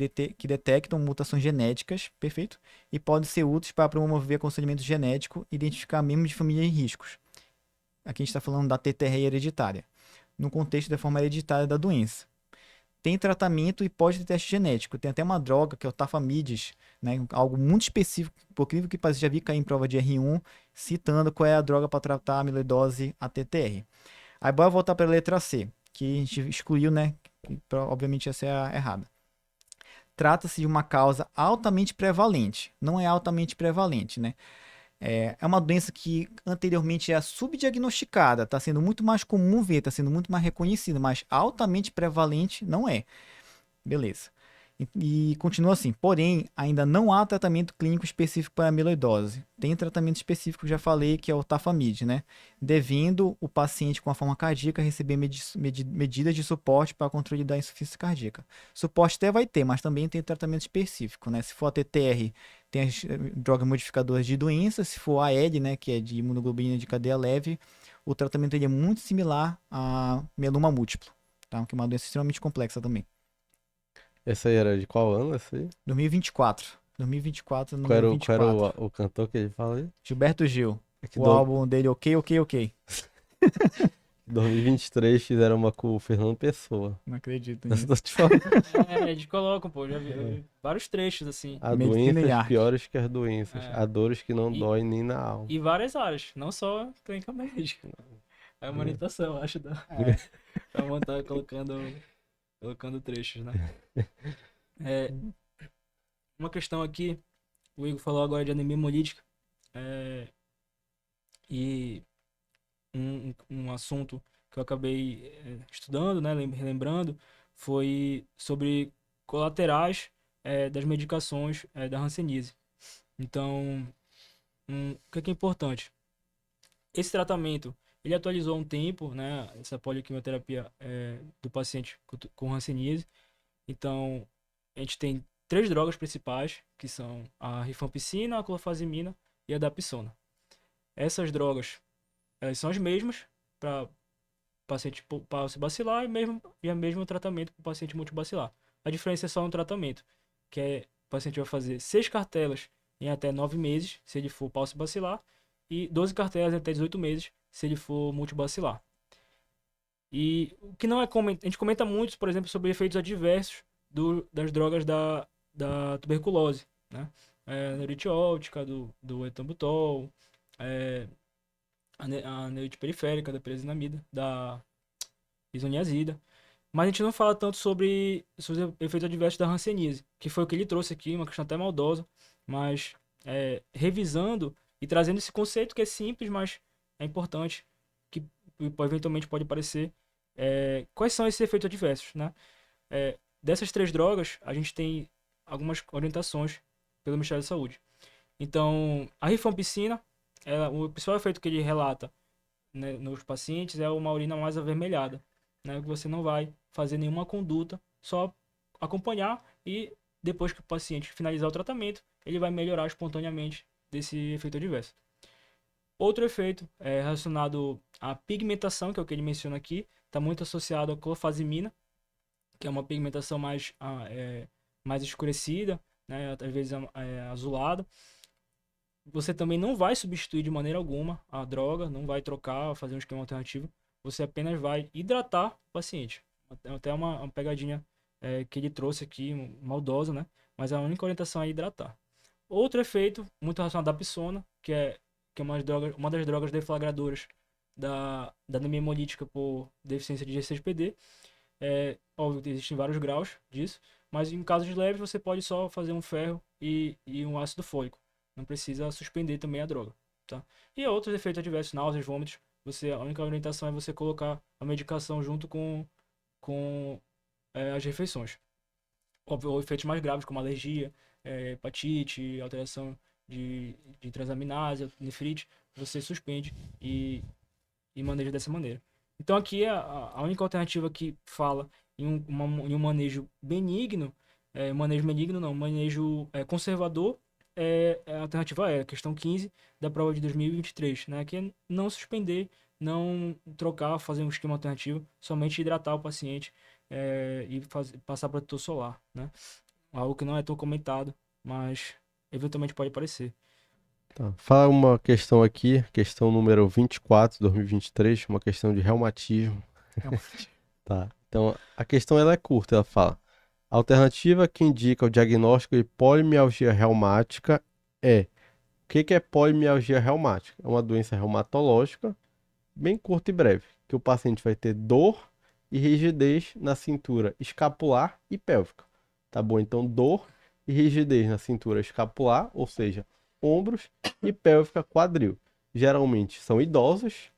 S3: detectam mutações genéticas, perfeito? E podem ser úteis para promover aconselhamento genético e identificar membros de família em riscos. Aqui a gente está falando da TTR hereditária, no contexto da forma hereditária da doença. Tem tratamento e pode ter teste genético. Tem até uma droga que é o Tafamidis, né? Algo muito específico, por incrível que pareça, já vi cair em prova de R1, citando qual é a droga para tratar a amiloidose ATTR. Aí bora voltar para a letra C, que a gente excluiu, né? Obviamente essa é a errada. Trata-se de uma causa altamente prevalente. Não é altamente prevalente, né? É uma doença que anteriormente era subdiagnosticada, está sendo muito mais comum ver, está sendo muito mais reconhecida, mas altamente prevalente não é. Beleza. E continua assim, porém, ainda não há tratamento clínico específico para amiloidose. Tem tratamento específico, já falei, que é o Tafamid, né? Devendo o paciente com a forma cardíaca receber medidas de suporte para controle da insuficiência cardíaca. Suporte até vai ter, mas também tem tratamento específico, né? Se for a TTR, tem as drogas modificadoras de doença. Se for a AL, né, que é de imunoglobulina de cadeia leve, o tratamento ele é muito similar a mieloma múltiplo, tá? Que é uma doença extremamente complexa também.
S2: Essa aí era de qual ano? Essa aí?
S3: 2024. 2024,
S2: Qual era,
S3: número
S2: qual era
S3: 24.
S2: o cantor que ele fala aí?
S3: Gilberto Gil.
S2: É que
S3: O álbum dele, Ok, Ok, Ok.
S2: 2023 fizeram uma com o Fernando Pessoa.
S3: Não acredito
S2: Essa
S3: nisso.
S2: eu tô te falando.
S1: Eles colocam, pô, já vi vários trechos, assim.
S2: Há
S3: Medicina e
S2: doenças
S3: arte.
S2: piores que as doenças.
S1: É.
S2: Há dores que não
S1: E,
S2: doem nem na alma.
S1: e várias áreas, não só clínica médica. É uma orientação, acho, pra montar colocando trechos, né? É, uma questão aqui, o Igor falou agora de anemia hemolítica, e um assunto que eu acabei estudando, né, relembrando, foi sobre colaterais das medicações da hanseníase. Então, o que é importante? Esse tratamento, ele atualizou há um tempo, né, essa poliquimioterapia do paciente com hanseníase. Então, a gente tem 3 drogas principais, que são a rifampicina, a clofazimina e a dapsona. Essas drogas, elas são as mesmas para paciente paucibacilar e o mesmo tratamento para o paciente multibacilar. A diferença é só no tratamento, que o paciente vai fazer 6 cartelas em até 9 meses, se ele for paucibacilar, e 12 cartelas em até 18 meses, se ele for multibacilar. E o que não é a gente comenta muito, por exemplo, sobre efeitos adversos das drogas da tuberculose, né? A neurite óptica, do etambutol, a neurite periférica, da presinamida, da isoniazida. Mas a gente não fala tanto sobre os efeitos adversos da hanseníase, que foi o que ele trouxe aqui, uma questão até maldosa, mas revisando e trazendo esse conceito que é simples, mas é importante, que eventualmente pode parecer. Quais são esses efeitos adversos, né? Dessas 3 drogas, a gente tem algumas orientações pelo Ministério da Saúde. Então, a rifampicina, o principal efeito que ele relata, né, nos pacientes é uma urina mais avermelhada, né, que você não vai fazer nenhuma conduta, só acompanhar e depois que o paciente finalizar o tratamento, ele vai melhorar espontaneamente desse efeito adverso. Outro efeito relacionado à pigmentação, que é o que ele menciona aqui, está muito associado à clofazimina, que é uma pigmentação mais escurecida, né, às vezes azulada. Você também não vai substituir de maneira alguma a droga, não vai trocar, fazer um esquema alternativo. Você apenas vai hidratar o paciente. Até uma pegadinha que ele trouxe aqui, maldosa, né? Mas a única orientação é hidratar. Outro efeito, muito relacionado à dapsona, que é uma das drogas deflagradoras da anemia hemolítica por deficiência de G6PD. Óbvio que existem vários graus disso, Mas em casos leves, você pode só fazer um ferro e um ácido fólico. Não precisa suspender também a droga, tá? E outros efeitos adversos, náuseas, vômitos, a única orientação é você colocar a medicação junto com as refeições. Óbvio, ou efeitos mais graves, como alergia, hepatite, alteração de transaminase, nefrite, você suspende e maneja dessa maneira. Então aqui a única alternativa que fala em um manejo benigno, manejo benigno não, manejo conservador, a alternativa a questão 15 da prova de 2023, né? Que é não suspender, não trocar, fazer um esquema alternativo, somente hidratar o paciente e passar protetor solar, né? Algo que não é tão comentado, mas eventualmente pode aparecer.
S2: Tá. Fala uma questão aqui, questão número 24, 2023, uma questão de reumatismo. Tá. Então, a questão ela é curta, ela fala: a alternativa que indica o diagnóstico de polimialgia reumática é... O que é polimialgia reumática? É uma doença reumatológica, bem curta e breve, que o paciente vai ter dor e rigidez na cintura escapular e pélvica. Tá bom? Então, dor e rigidez na cintura escapular, ou seja, ombros, e pélvica, quadril. Geralmente são idosos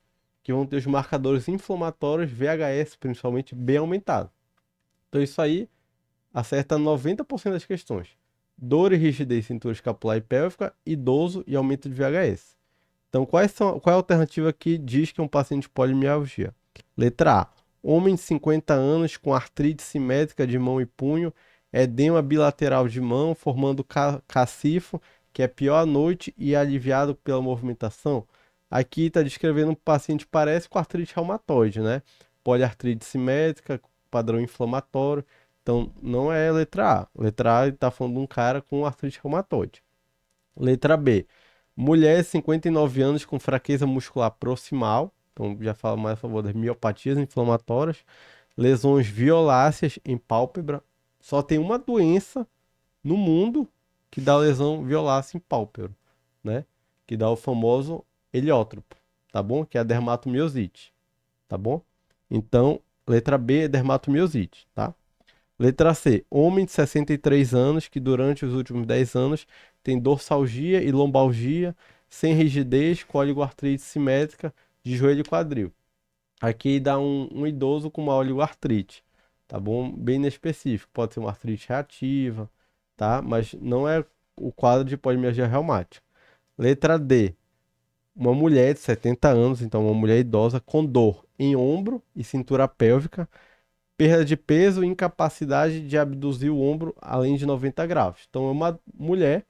S2: que vão ter os marcadores inflamatórios VHS, principalmente, bem aumentados. Então, isso aí acerta 90% das questões. Dor e rigidez cintura escapular e pélvica, idoso e aumento de VHS. Então, qual é a alternativa que diz que é um paciente de polimialgia? Letra A. Homem de 50 anos com artrite simétrica de mão e punho, edema bilateral de mão, formando cacifo, que é pior à noite e é aliviado pela movimentação. Aqui está descrevendo um paciente que parece com artrite reumatoide, né? Poliartrite simétrica, padrão inflamatório. Então, não é letra A. Letra A está falando de um cara com artrite reumatoide. Letra B. Mulher, 59 anos, com fraqueza muscular proximal. Então, já fala mais a favor das miopatias inflamatórias. Lesões violáceas em pálpebra. Só tem uma doença no mundo que dá lesão violácea em pálpebra, né? Que dá o famoso heliótropo, tá bom? Que é a dermatomiosite, tá bom? Então, letra B é dermatomiosite, tá? Letra C. Homem de 63 anos que durante os últimos 10 anos tem dorsalgia e lombalgia, sem rigidez, cólico-artrite simétrica de joelho e quadril. Aqui dá um idoso com uma oligoartrite, tá bom? Bem inespecífico. Pode ser uma artrite reativa, tá? Mas não é o quadro de polimialgia reumática. Letra D. Uma mulher de 70 anos, então uma mulher idosa com dor em ombro e cintura pélvica, perda de peso e incapacidade de abduzir o ombro além de 90 graus. Então, é uma mulher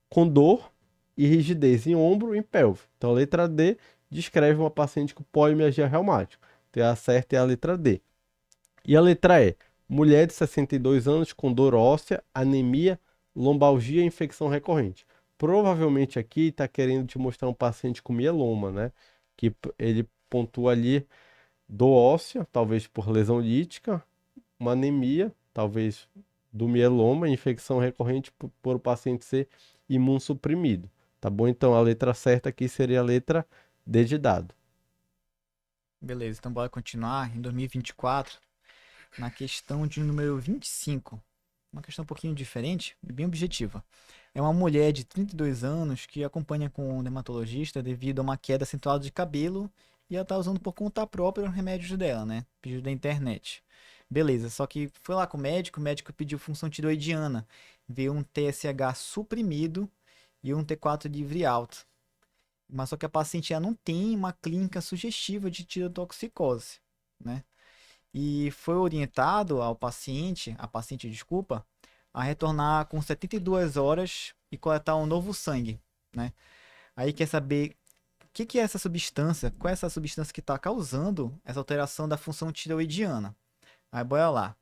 S2: com dor e rigidez em ombro e em pelve. Então, a letra D descreve uma paciente com polimialgia reumática. Então, a certa é a letra D. E a letra E, mulher de 62 anos com dor óssea, anemia, lombalgia e infecção recorrente. Provavelmente aqui está querendo te mostrar um paciente com mieloma, né? Que ele pontua ali dor óssea, talvez por lesão lítica, uma anemia, talvez do mieloma, infecção recorrente por o paciente ser imunossuprimido, tá bom? Então a letra certa aqui seria a letra D de dado.
S3: Beleza, então bora continuar. Em 2024, na questão de número 25. Uma questão um pouquinho diferente e bem objetiva. É uma mulher de 32 anos que acompanha com um dermatologista devido a uma queda acentuada de cabelo e ela tá usando por conta própria os remédios dela, né? Pedido da internet. Beleza, só que foi lá com o médico pediu função tiroidiana, veio um TSH suprimido e um T4 livre alto. Mas só que a paciente ela não tem uma clínica sugestiva de tirotoxicose, né? E foi orientado a paciente, desculpa, a retornar com 72 horas e coletar um novo sangue, né? Aí quer saber o que é essa substância, qual é essa substância que está causando essa alteração da função tiroidiana. Aí bora lá.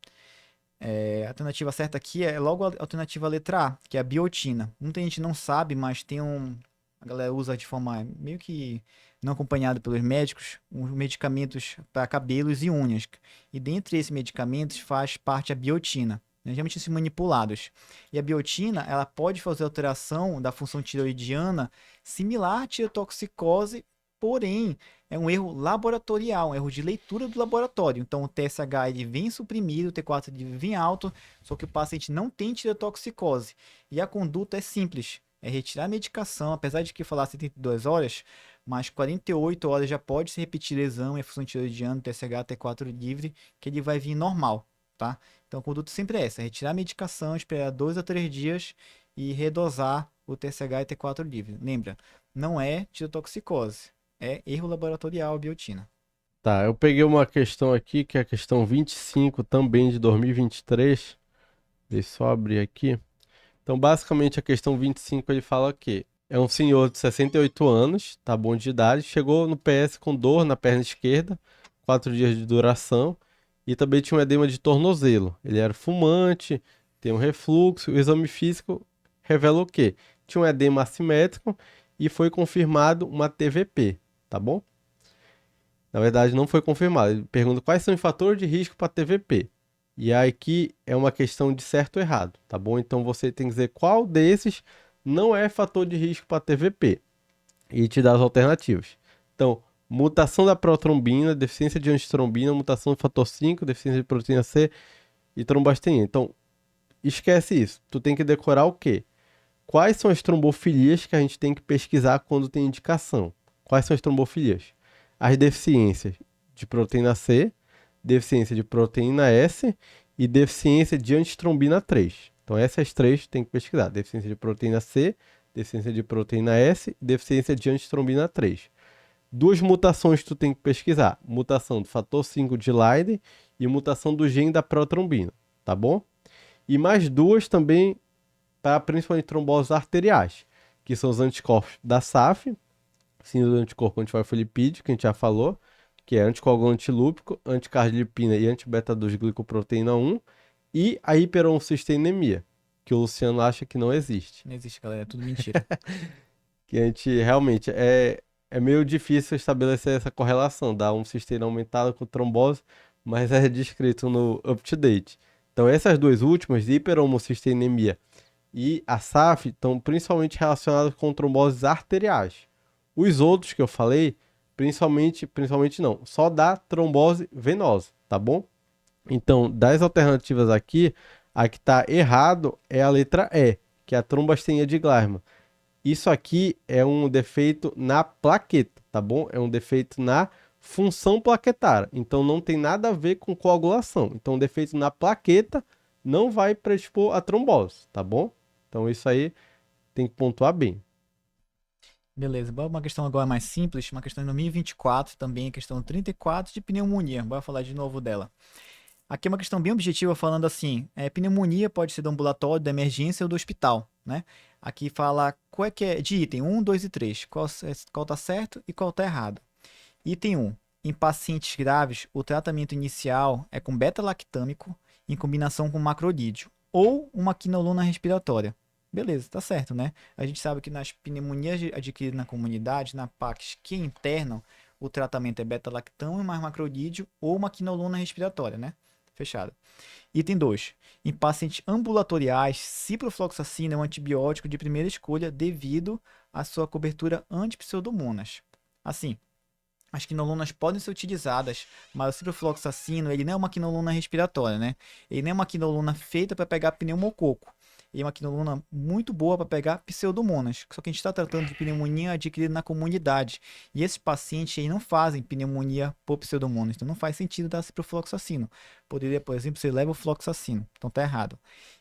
S3: A alternativa certa aqui é logo a alternativa letra A, que é a biotina. Muita gente não sabe, mas tem a galera usa de forma meio que não acompanhada pelos médicos, uns medicamentos para cabelos e unhas. E dentre esses medicamentos faz parte a biotina, né, geralmente são manipulados. E a biotina, ela pode fazer alteração da função tiroidiana similar à tirotoxicose porém é um erro laboratorial, um erro de leitura do laboratório. Então o TSH ele vem suprimido, o T4 ele vem alto, só que o paciente não tem tireotoxicose. E a conduta é simples, é retirar a medicação, apesar de que falar 72 horas, mas 48 horas já pode se repetir o exame, a função tireoidiana, TSH, T4 livre, que ele vai vir normal, tá? Então a conduta sempre é essa, retirar a medicação, esperar 2 a 3 dias e redosar o TSH e T4 livre. Lembra, não é tireotoxicose, é erro laboratorial biotina.
S2: Tá, eu peguei uma questão aqui, que é a questão 25, também de 2023. Deixa eu só abrir aqui. Então, basicamente, a questão 25, ele fala que é um senhor de 68 anos, tá bom de idade, chegou no PS com dor na perna esquerda, 4 dias de duração, e também tinha um edema de tornozelo. Ele era fumante, tem um refluxo, o exame físico revela o quê? Tinha um edema assimétrico e foi confirmado uma TVP, tá bom? Na verdade, não foi confirmado. Ele pergunta quais são os fatores de risco para TVP. E aí aqui é uma questão de certo ou errado, tá bom? Então você tem que dizer qual desses não é fator de risco para TVP e te dá as alternativas. Então, mutação da protrombina, deficiência de antitrombina, mutação do fator 5, deficiência de proteína C e trombostenia. Então, esquece isso. Tu tem que decorar o quê? Quais são as trombofilias que a gente tem que pesquisar quando tem indicação? Quais são as trombofilias? As deficiências de proteína C, deficiência de proteína S e deficiência de antitrombina 3. Então essas três tem que pesquisar. Deficiência de proteína C, deficiência de proteína S e deficiência de antitrombina 3. Duas mutações que tu tem que pesquisar. Mutação do fator 5 de Leiden e mutação do gene da protrombina, tá bom? E mais duas também para principalmente tromboses arteriais, que são os anticorpos da SAF, síndrome do anticorpo antifosfolipídico, que a gente já falou, que é anticoagulante lúpico, anticardiolipina e antibeta-2-glicoproteína 1, e a hiperhomocisteínemia, que o Luciano acha que não existe.
S3: Não existe, galera, é tudo mentira.
S2: Que a gente realmente é meio difícil estabelecer essa correlação da homocisteína aumentada com trombose, mas é descrito no UpToDate. Então essas duas últimas, hiperhomocisteinemia e a SAF, estão principalmente relacionadas com tromboses arteriais. Os outros que eu falei, principalmente não, só dá trombose venosa, tá bom? Então, das alternativas aqui, a que está errado é a letra E, que é a trombostenia de Gleisman. Isso aqui é um defeito na plaqueta, tá bom? É um defeito na função plaquetária. Então, não tem nada a ver com coagulação. Então, o defeito na plaqueta não vai predispor a trombose, tá bom? Então, isso aí tem que pontuar bem.
S3: Beleza, bora uma questão agora mais simples, uma questão de 2024, também a questão 34 de pneumonia. Bora falar de novo dela. Aqui é uma questão bem objetiva, falando assim, pneumonia pode ser do ambulatório, da emergência ou do hospital, né? Aqui fala qual é que é de item 1, 2 e 3, qual tá certo e qual tá errado. Item 1, em pacientes graves, o tratamento inicial é com beta-lactâmico em combinação com macrolídeo ou uma quinolona respiratória. Beleza, tá certo, né? A gente sabe que nas pneumonias adquiridas na comunidade, na PAX que internam, o tratamento é beta-lactão e mais macrolídeo ou uma quinolona respiratória, né? Fechado. Item 2. Em pacientes ambulatoriais, ciprofloxacina é um antibiótico de primeira escolha devido à sua cobertura anti-pseudomonas. Assim, as quinolonas podem ser utilizadas, mas o ciprofloxacino ele não é uma quinolona respiratória, né? Ele não é uma quinolona feita para pegar pneumococo. E uma quinolona muito boa para pegar pseudomonas. Só que a gente está tratando de pneumonia adquirida na comunidade. E esses pacientes aí não fazem pneumonia por pseudomonas. Então não faz sentido dar ciprofloxacino. Poderia, por exemplo, ser levofloxacino. Então tá errado.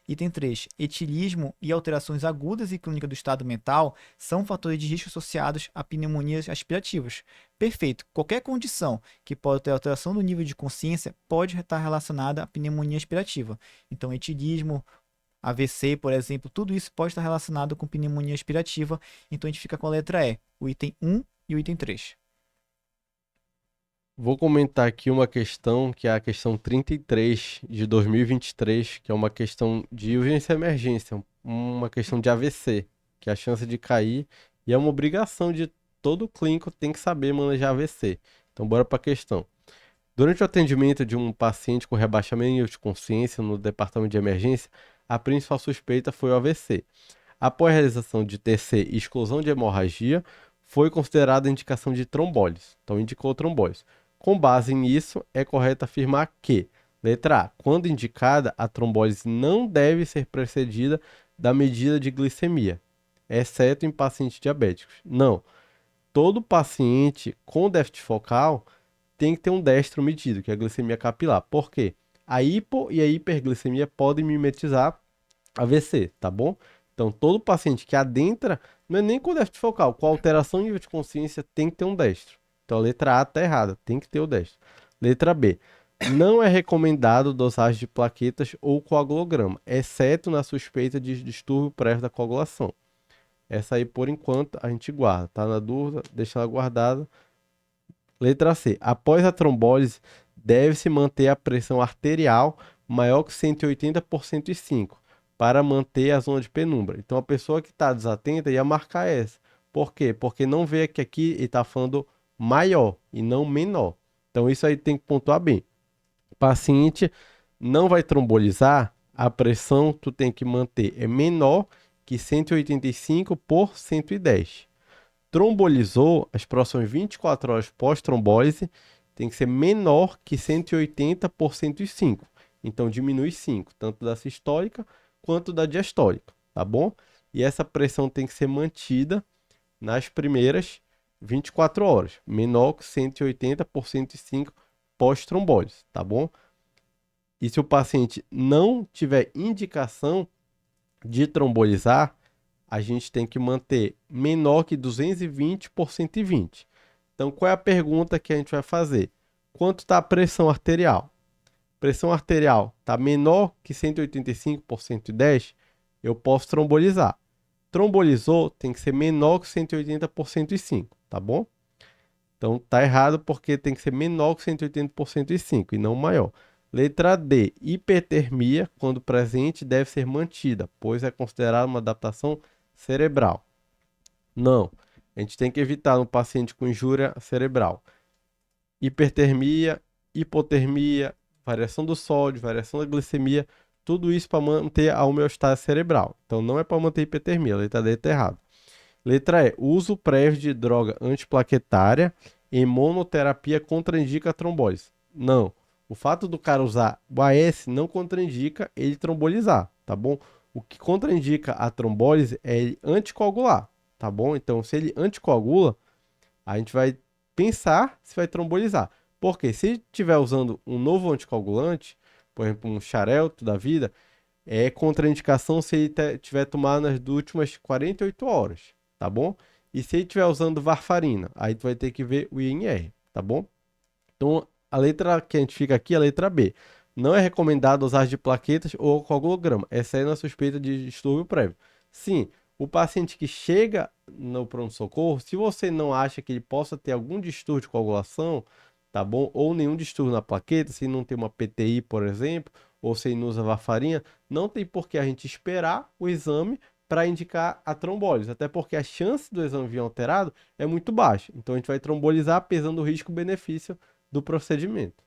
S3: Item 3. Etilismo e alterações agudas e clínicas do estado mental são fatores de risco associados a pneumonias aspirativas. Perfeito. Qualquer condição que pode ter alteração do nível de consciência pode estar relacionada à pneumonia aspirativa. Então etilismo, AVC, por exemplo, tudo isso pode estar relacionado com pneumonia aspirativa, então a gente fica com a letra E, o item 1 e o item 3.
S2: Vou comentar aqui uma questão, que é a questão 33 de 2023, que é uma questão de urgência e emergência, uma questão de AVC, que é a chance de cair, e é uma obrigação de todo clínico tem que saber manejar AVC. Então, bora para a questão. Durante o atendimento de um paciente com rebaixamento de consciência no departamento de emergência, a principal suspeita foi o AVC. Após a realização de TC e exclusão de hemorragia, foi considerada indicação de trombólise. Então, indicou trombólise. Com base nisso, é correto afirmar que, letra A, quando indicada, a trombólise não deve ser precedida da medida de glicemia, exceto em pacientes diabéticos. Não. Todo paciente com déficit focal tem que ter um destro medido, que é a glicemia capilar. Por quê? A hipo e a hiperglicemia podem mimetizar AVC, tá bom? Então, todo paciente que adentra, não é nem com déficit focal, com alteração de nível de consciência, tem que ter um destro. Então, a letra A está errada, tem que ter o destro. Letra B. Não é recomendado dosagem de plaquetas ou coagulograma, exceto na suspeita de distúrbio prévio da coagulação. Essa aí, por enquanto, a gente guarda. Tá na dúvida, deixa ela guardada. Letra C. Após a trombólise, deve-se manter a pressão arterial maior que 180 por 105 para manter a zona de penumbra. Então, a pessoa que está desatenta ia marcar essa. Por quê? Porque não vê que aqui ele está falando maior e não menor. Então, isso aí tem que pontuar bem. O paciente não vai trombolizar, a pressão tu tem que manter é menor que 185 por 110. Trombolizou, as próximas 24 horas pós-trombólise tem que ser menor que 180 por 105. Então diminui 5, tanto da sistólica quanto da diastólica, tá bom? E essa pressão tem que ser mantida nas primeiras 24 horas, menor que 180 por 105 pós-trombólise, tá bom? E se o paciente não tiver indicação de trombolizar, a gente tem que manter menor que 220 por 120. Então, qual é a pergunta que a gente vai fazer? Quanto está a pressão arterial? Pressão arterial está menor que 185 por 110, eu posso trombolizar. Trombolizou, tem que ser menor que 180 por 105, tá bom? Então, tá errado porque tem que ser menor que 180 por 105 e não maior. Letra D. Hipertermia, quando presente, deve ser mantida, pois é considerada uma adaptação cerebral. Não. A gente tem que evitar no paciente com injúria cerebral. Hipertermia, hipotermia, variação do sódio, variação da glicemia, tudo isso para manter a homeostase cerebral. Então, não é para manter hipertermia. A letra D está errada. Letra E. Uso prévio de droga antiplaquetária em monoterapia contraindica a trombólise. Não. O fato do cara usar o AS não contraindica ele trombolizar, tá bom? O que contraindica a trombólise é ele anticoagular, tá bom? Então, se ele anticoagula, a gente vai pensar se vai trombolizar. Porque se ele estiver usando um novo anticoagulante, por exemplo, um xarelto da vida, é contraindicação se ele tiver tomado nas últimas 48 horas, tá bom? E se ele estiver usando varfarina, aí tu vai ter que ver o INR, tá bom? Então, a letra que a gente fica aqui é a letra B. Não é recomendado usar de plaquetas ou coagulograma. Essa é na suspeita de distúrbio prévio. Sim, o paciente que chega no pronto-socorro, se você não acha que ele possa ter algum distúrbio de coagulação, tá bom? Ou nenhum distúrbio na plaqueta, se não tem uma PTI, por exemplo, ou se não usa varfarina, não tem por que a gente esperar o exame para indicar a trombólise, até porque a chance do exame vir alterado é muito baixa. Então a gente vai trombolizar pesando o risco-benefício do procedimento.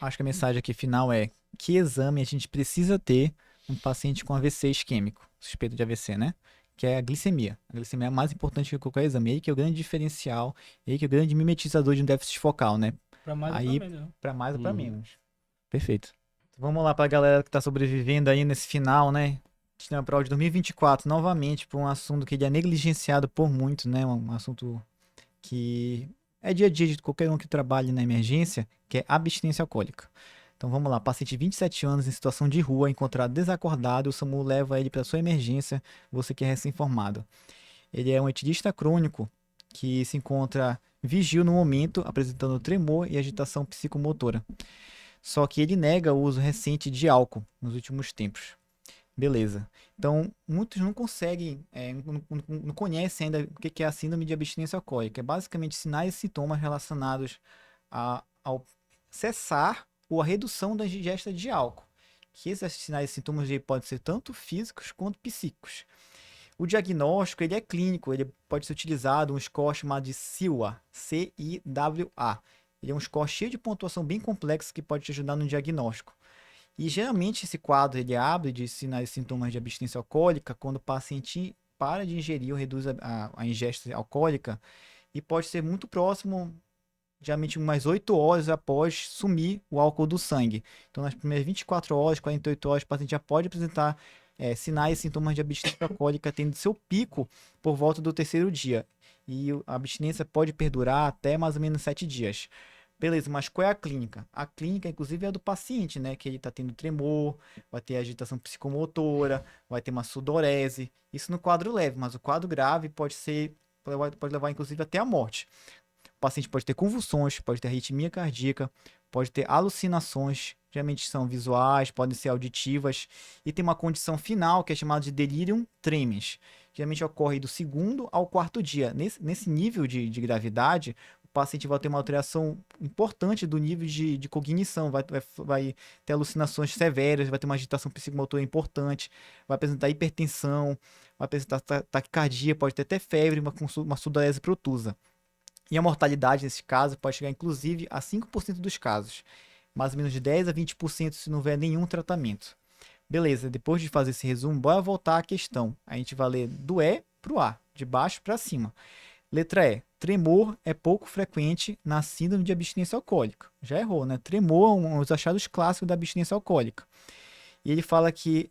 S3: Acho que a mensagem aqui final é: que exame a gente precisa ter um paciente com AVC isquêmico, suspeito de AVC, né? Que é a glicemia. A glicemia é mais importante que qualquer exame. E aí que é o grande diferencial, e aí que é o grande mimetizador de um déficit focal, né?
S1: Pra mais ou
S3: Aí,
S1: pra menos.
S3: para mais ou para
S2: Uhum.
S3: menos. Perfeito. Vamos lá para a galera que está sobrevivendo aí nesse final, né? A gente tem uma prova de 2024, novamente, por um assunto que ele é negligenciado por muitos, né? Um assunto que é dia a dia de qualquer um que trabalhe na emergência, que é abstinência alcoólica. Então vamos lá, paciente de 27 anos em situação de rua, encontrado desacordado, o SAMU leva ele para sua emergência, você que é recém-formado. Ele é um etilista crônico que se encontra vigil no momento, apresentando tremor e agitação psicomotora. Só que ele nega o uso recente de álcool nos últimos tempos. Beleza. Então, muitos não conseguem, não conhecem ainda o que é a síndrome de abstinência alcoólica. É basicamente sinais e sintomas relacionados ao cessar ou a redução da ingesta de álcool. Que esses sinais e sintomas podem ser tanto físicos quanto psíquicos. O diagnóstico ele é clínico, ele pode ser utilizado um score chamado de CIWA, C-I-W-A. Ele é um score cheio de pontuação bem complexa que pode te ajudar no diagnóstico. E geralmente esse quadro ele abre de sinais e sintomas de abstinência alcoólica quando o paciente para de ingerir ou reduz a ingesta alcoólica e pode ser muito próximo, geralmente umas 8 horas após sumir o álcool do sangue. Então, nas primeiras 24 horas, 48 horas, o paciente já pode apresentar sinais e sintomas de abstinência alcoólica, tendo seu pico por volta do terceiro dia. E a abstinência pode perdurar até mais ou menos 7 dias. Beleza, mas qual é a clínica? A clínica, inclusive, é a do paciente, né? Que ele está tendo tremor, vai ter agitação psicomotora, vai ter uma sudorese. Isso no quadro leve, mas o quadro grave pode levar, inclusive, até a morte. O paciente pode ter convulsões, pode ter arritmia cardíaca, pode ter alucinações, geralmente são visuais, podem ser auditivas, e tem uma condição final que é chamada de delirium tremens. Geralmente ocorre do segundo ao quarto dia. Nesse nível de gravidade, o paciente vai ter uma alteração importante do nível de cognição, vai ter alucinações severas, vai ter uma agitação psicomotora importante, vai apresentar hipertensão, vai apresentar taquicardia, pode ter até febre, uma sudorese protusa. E a mortalidade nesse caso pode chegar inclusive a 5% dos casos, mais ou menos de 10 a 20% se não houver nenhum tratamento. Beleza, depois de fazer esse resumo, bora voltar à questão. A gente vai ler do E para o A, de baixo para cima. Letra E, tremor é pouco frequente na síndrome de abstinência alcoólica. Já errou, né? Tremor é um dos achados clássicos da abstinência alcoólica. E ele fala que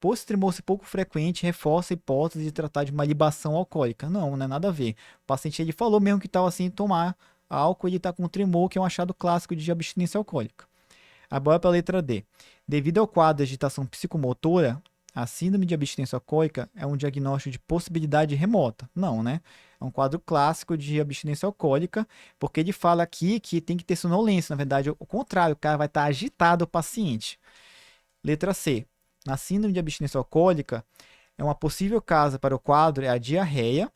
S3: por esse tremor ser pouco frequente, reforça a hipótese de tratar de uma libação alcoólica. Não, não é nada a ver. O paciente ele falou mesmo que estava sem tomar álcool e ele está com tremor, que é um achado clássico de abstinência alcoólica. Agora para a letra D. Devido ao quadro de agitação psicomotora, a síndrome de abstinência alcoólica é um diagnóstico de possibilidade remota. Não, né? É um quadro clássico de abstinência alcoólica, porque ele fala aqui que tem que ter sonolência. Na verdade, o contrário, o cara vai estar agitado, o paciente. Letra C. Na síndrome de abstinência alcoólica, é uma possível causa para o quadro é a diarreia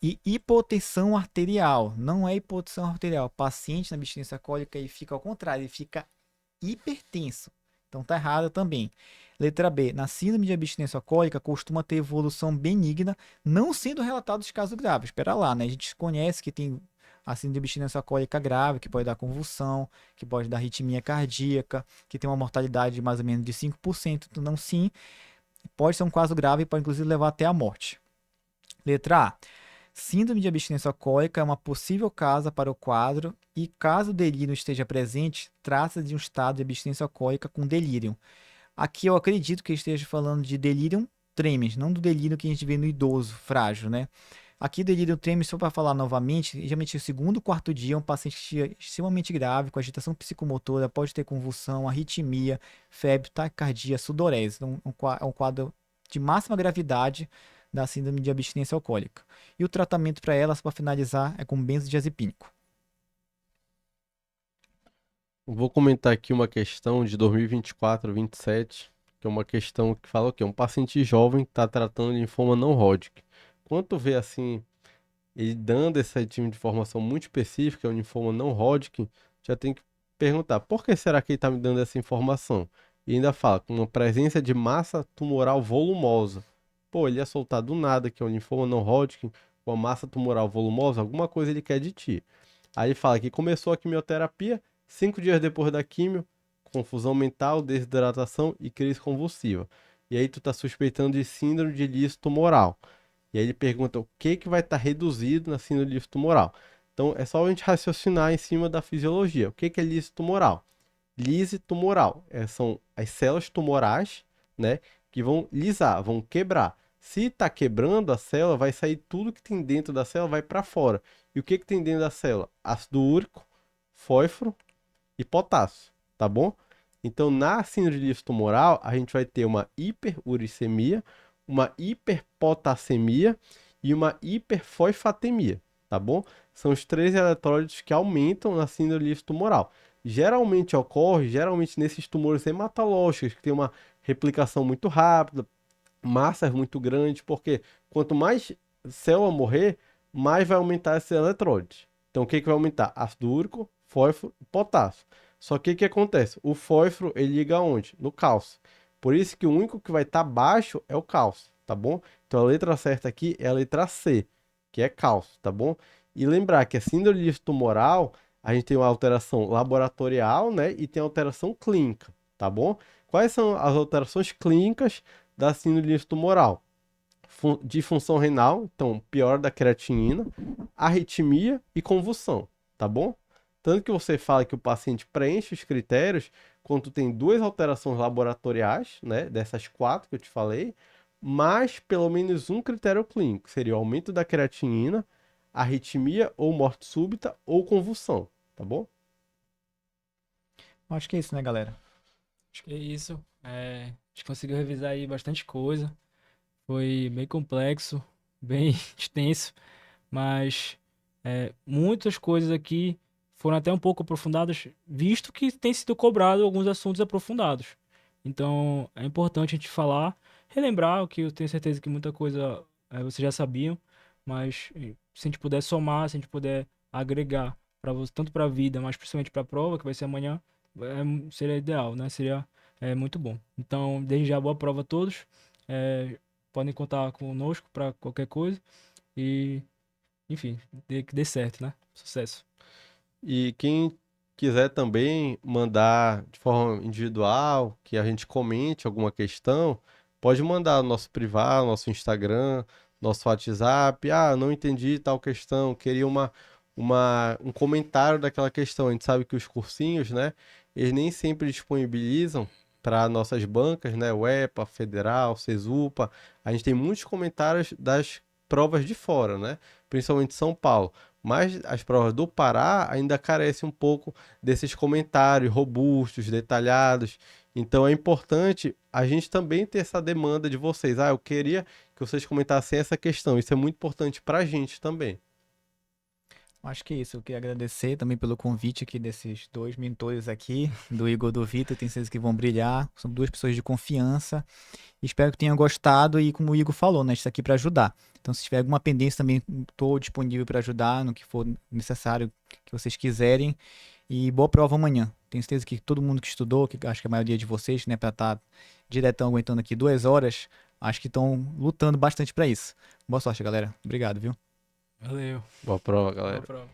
S3: e hipotensão arterial. Não é hipotensão arterial. O paciente na abstinência alcoólica ele fica ao contrário, ele fica hipertenso. Então tá errado também. Letra B. Na síndrome de abstinência alcoólica costuma ter evolução benigna, não sendo relatados casos graves. Espera lá, né? A gente conhece que tem a síndrome de abstinência alcoólica grave, que pode dar convulsão, que pode dar arritmia cardíaca, que tem uma mortalidade de mais ou menos de 5%. Então, não, sim, pode ser um caso grave e pode inclusive levar até a morte. Letra A. Síndrome de abstinência alcoólica é uma possível causa para o quadro e, caso o delírio esteja presente, trata-se de um estado de abstinência alcoólica com delírio. Aqui eu acredito que esteja falando de delirium tremens, não do delírio que a gente vê no idoso frágil, né? Aqui, delírio tremens, só para falar novamente, geralmente o segundo ou quarto dia, um paciente extremamente grave, com agitação psicomotora, pode ter convulsão, arritmia, febre, taquicardia, sudorese. Então, é um quadro de máxima gravidade da síndrome de abstinência alcoólica. E o tratamento para ela, para finalizar, é com benzodiazepínico.
S2: Vou comentar aqui uma questão de 2024-27, que é uma questão que fala o quê? Um paciente jovem que está tratando de linfoma não Hodgkin. Quando tu vê assim, ele dando esse tipo de informação muito específica, o linfoma não Hodgkin, já tem que perguntar, por que será que ele está me dando essa informação? E ainda fala, com uma presença de massa tumoral volumosa. Pô, ele ia soltar do nada que é um linfoma não Hodgkin, com a massa tumoral volumosa, alguma coisa ele quer de ti. Aí ele fala que começou a quimioterapia, 5 dias depois da quimio, confusão mental, desidratação e crise convulsiva. E aí tu tá suspeitando de síndrome de Lies tumoral. E aí ele pergunta o que vai estar reduzido na síndrome de Lies tumoral. Então é só a gente raciocinar em cima da fisiologia. O que é Lies tumoral? Lise tumoral são as células tumorais, né, que vão lisar, vão quebrar. Se está quebrando a célula, vai sair tudo que tem dentro da célula, vai para fora. E o que tem dentro da célula? Ácido úrico, fósforo e potássio, tá bom? Então, na síndrome de Lies tumoral, a gente vai ter uma hiperuricemia, uma hiperpotassemia e uma hiperfosfatemia, tá bom? São os 3 eletrólitos que aumentam na síndrome de Lies tumoral. Geralmente ocorre, nesses tumores hematológicos, que tem uma replicação muito rápida, massas muito grandes, porque quanto mais célula morrer, mais vai aumentar esses eletrólitos. Então, o que vai aumentar? Ácido úrico, fósforo e potássio. Só que o que acontece? O fósforo, ele liga onde? No cálcio. Por isso que o único que vai estar baixo é o cálcio, tá bom? Então, a letra certa aqui é a letra C, que é cálcio, tá bom? E lembrar que a síndrome de Lies tumoral, a gente tem uma alteração laboratorial, né? E tem alteração clínica, tá bom? Quais são as alterações clínicas da síndrome de Lies tumoral? disfunção renal, então piora da creatinina, arritmia e convulsão, tá bom? Tanto que você fala que o paciente preenche os critérios quando tem duas alterações laboratoriais, né, dessas 4 que eu te falei, mais pelo menos um critério clínico, seria o aumento da creatinina, arritmia ou morte súbita ou convulsão, tá bom?
S3: Acho que é isso, né, galera?
S1: Acho que é isso. A gente conseguiu revisar aí bastante coisa. Foi bem complexo, bem extenso, mas muitas coisas aqui foram até um pouco aprofundadas, visto que tem sido cobrado alguns assuntos aprofundados. Então, é importante a gente falar, relembrar o que eu tenho certeza que muita coisa vocês já sabiam, mas se a gente puder somar, se a gente puder agregar para você, tanto para a vida, mas principalmente para a prova, que vai ser amanhã, seria ideal, né? Seria muito bom. Então, desde já, boa prova a todos. É, podem contar conosco para qualquer coisa. E, enfim, que dê certo, né? Sucesso.
S2: E quem quiser também mandar de forma individual, que a gente comente alguma questão, pode mandar no nosso privado, nosso Instagram, nosso WhatsApp. Ah, não entendi tal questão, queria um comentário daquela questão. A gente sabe que os cursinhos, né, eles nem sempre disponibilizam para nossas bancas, né, UEPA, Federal, Cesupa. A gente tem muitos comentários das provas de fora, né, principalmente São Paulo. Mas as provas do Pará ainda carecem um pouco desses comentários robustos, detalhados. Então é importante a gente também ter essa demanda de vocês. Ah, eu queria que vocês comentassem essa questão. Isso é muito importante para a gente também.
S3: Acho que é isso. Eu queria agradecer também pelo convite aqui desses 2 mentores aqui, do Igor e do Vitor. Tenho certeza que vão brilhar. São 2 pessoas de confiança. Espero que tenham gostado e, como o Igor falou, né, está aqui para ajudar. Então, se tiver alguma pendência também, estou disponível para ajudar no que for necessário que vocês quiserem. E boa prova amanhã. Tenho certeza que todo mundo que estudou, que acho que a maioria de vocês, né, para estar diretão aguentando aqui 2 horas, acho que estão lutando bastante para isso. Boa sorte, galera. Obrigado, viu?
S1: Valeu.
S2: Boa prova,
S1: Boa
S2: galera.
S1: prova.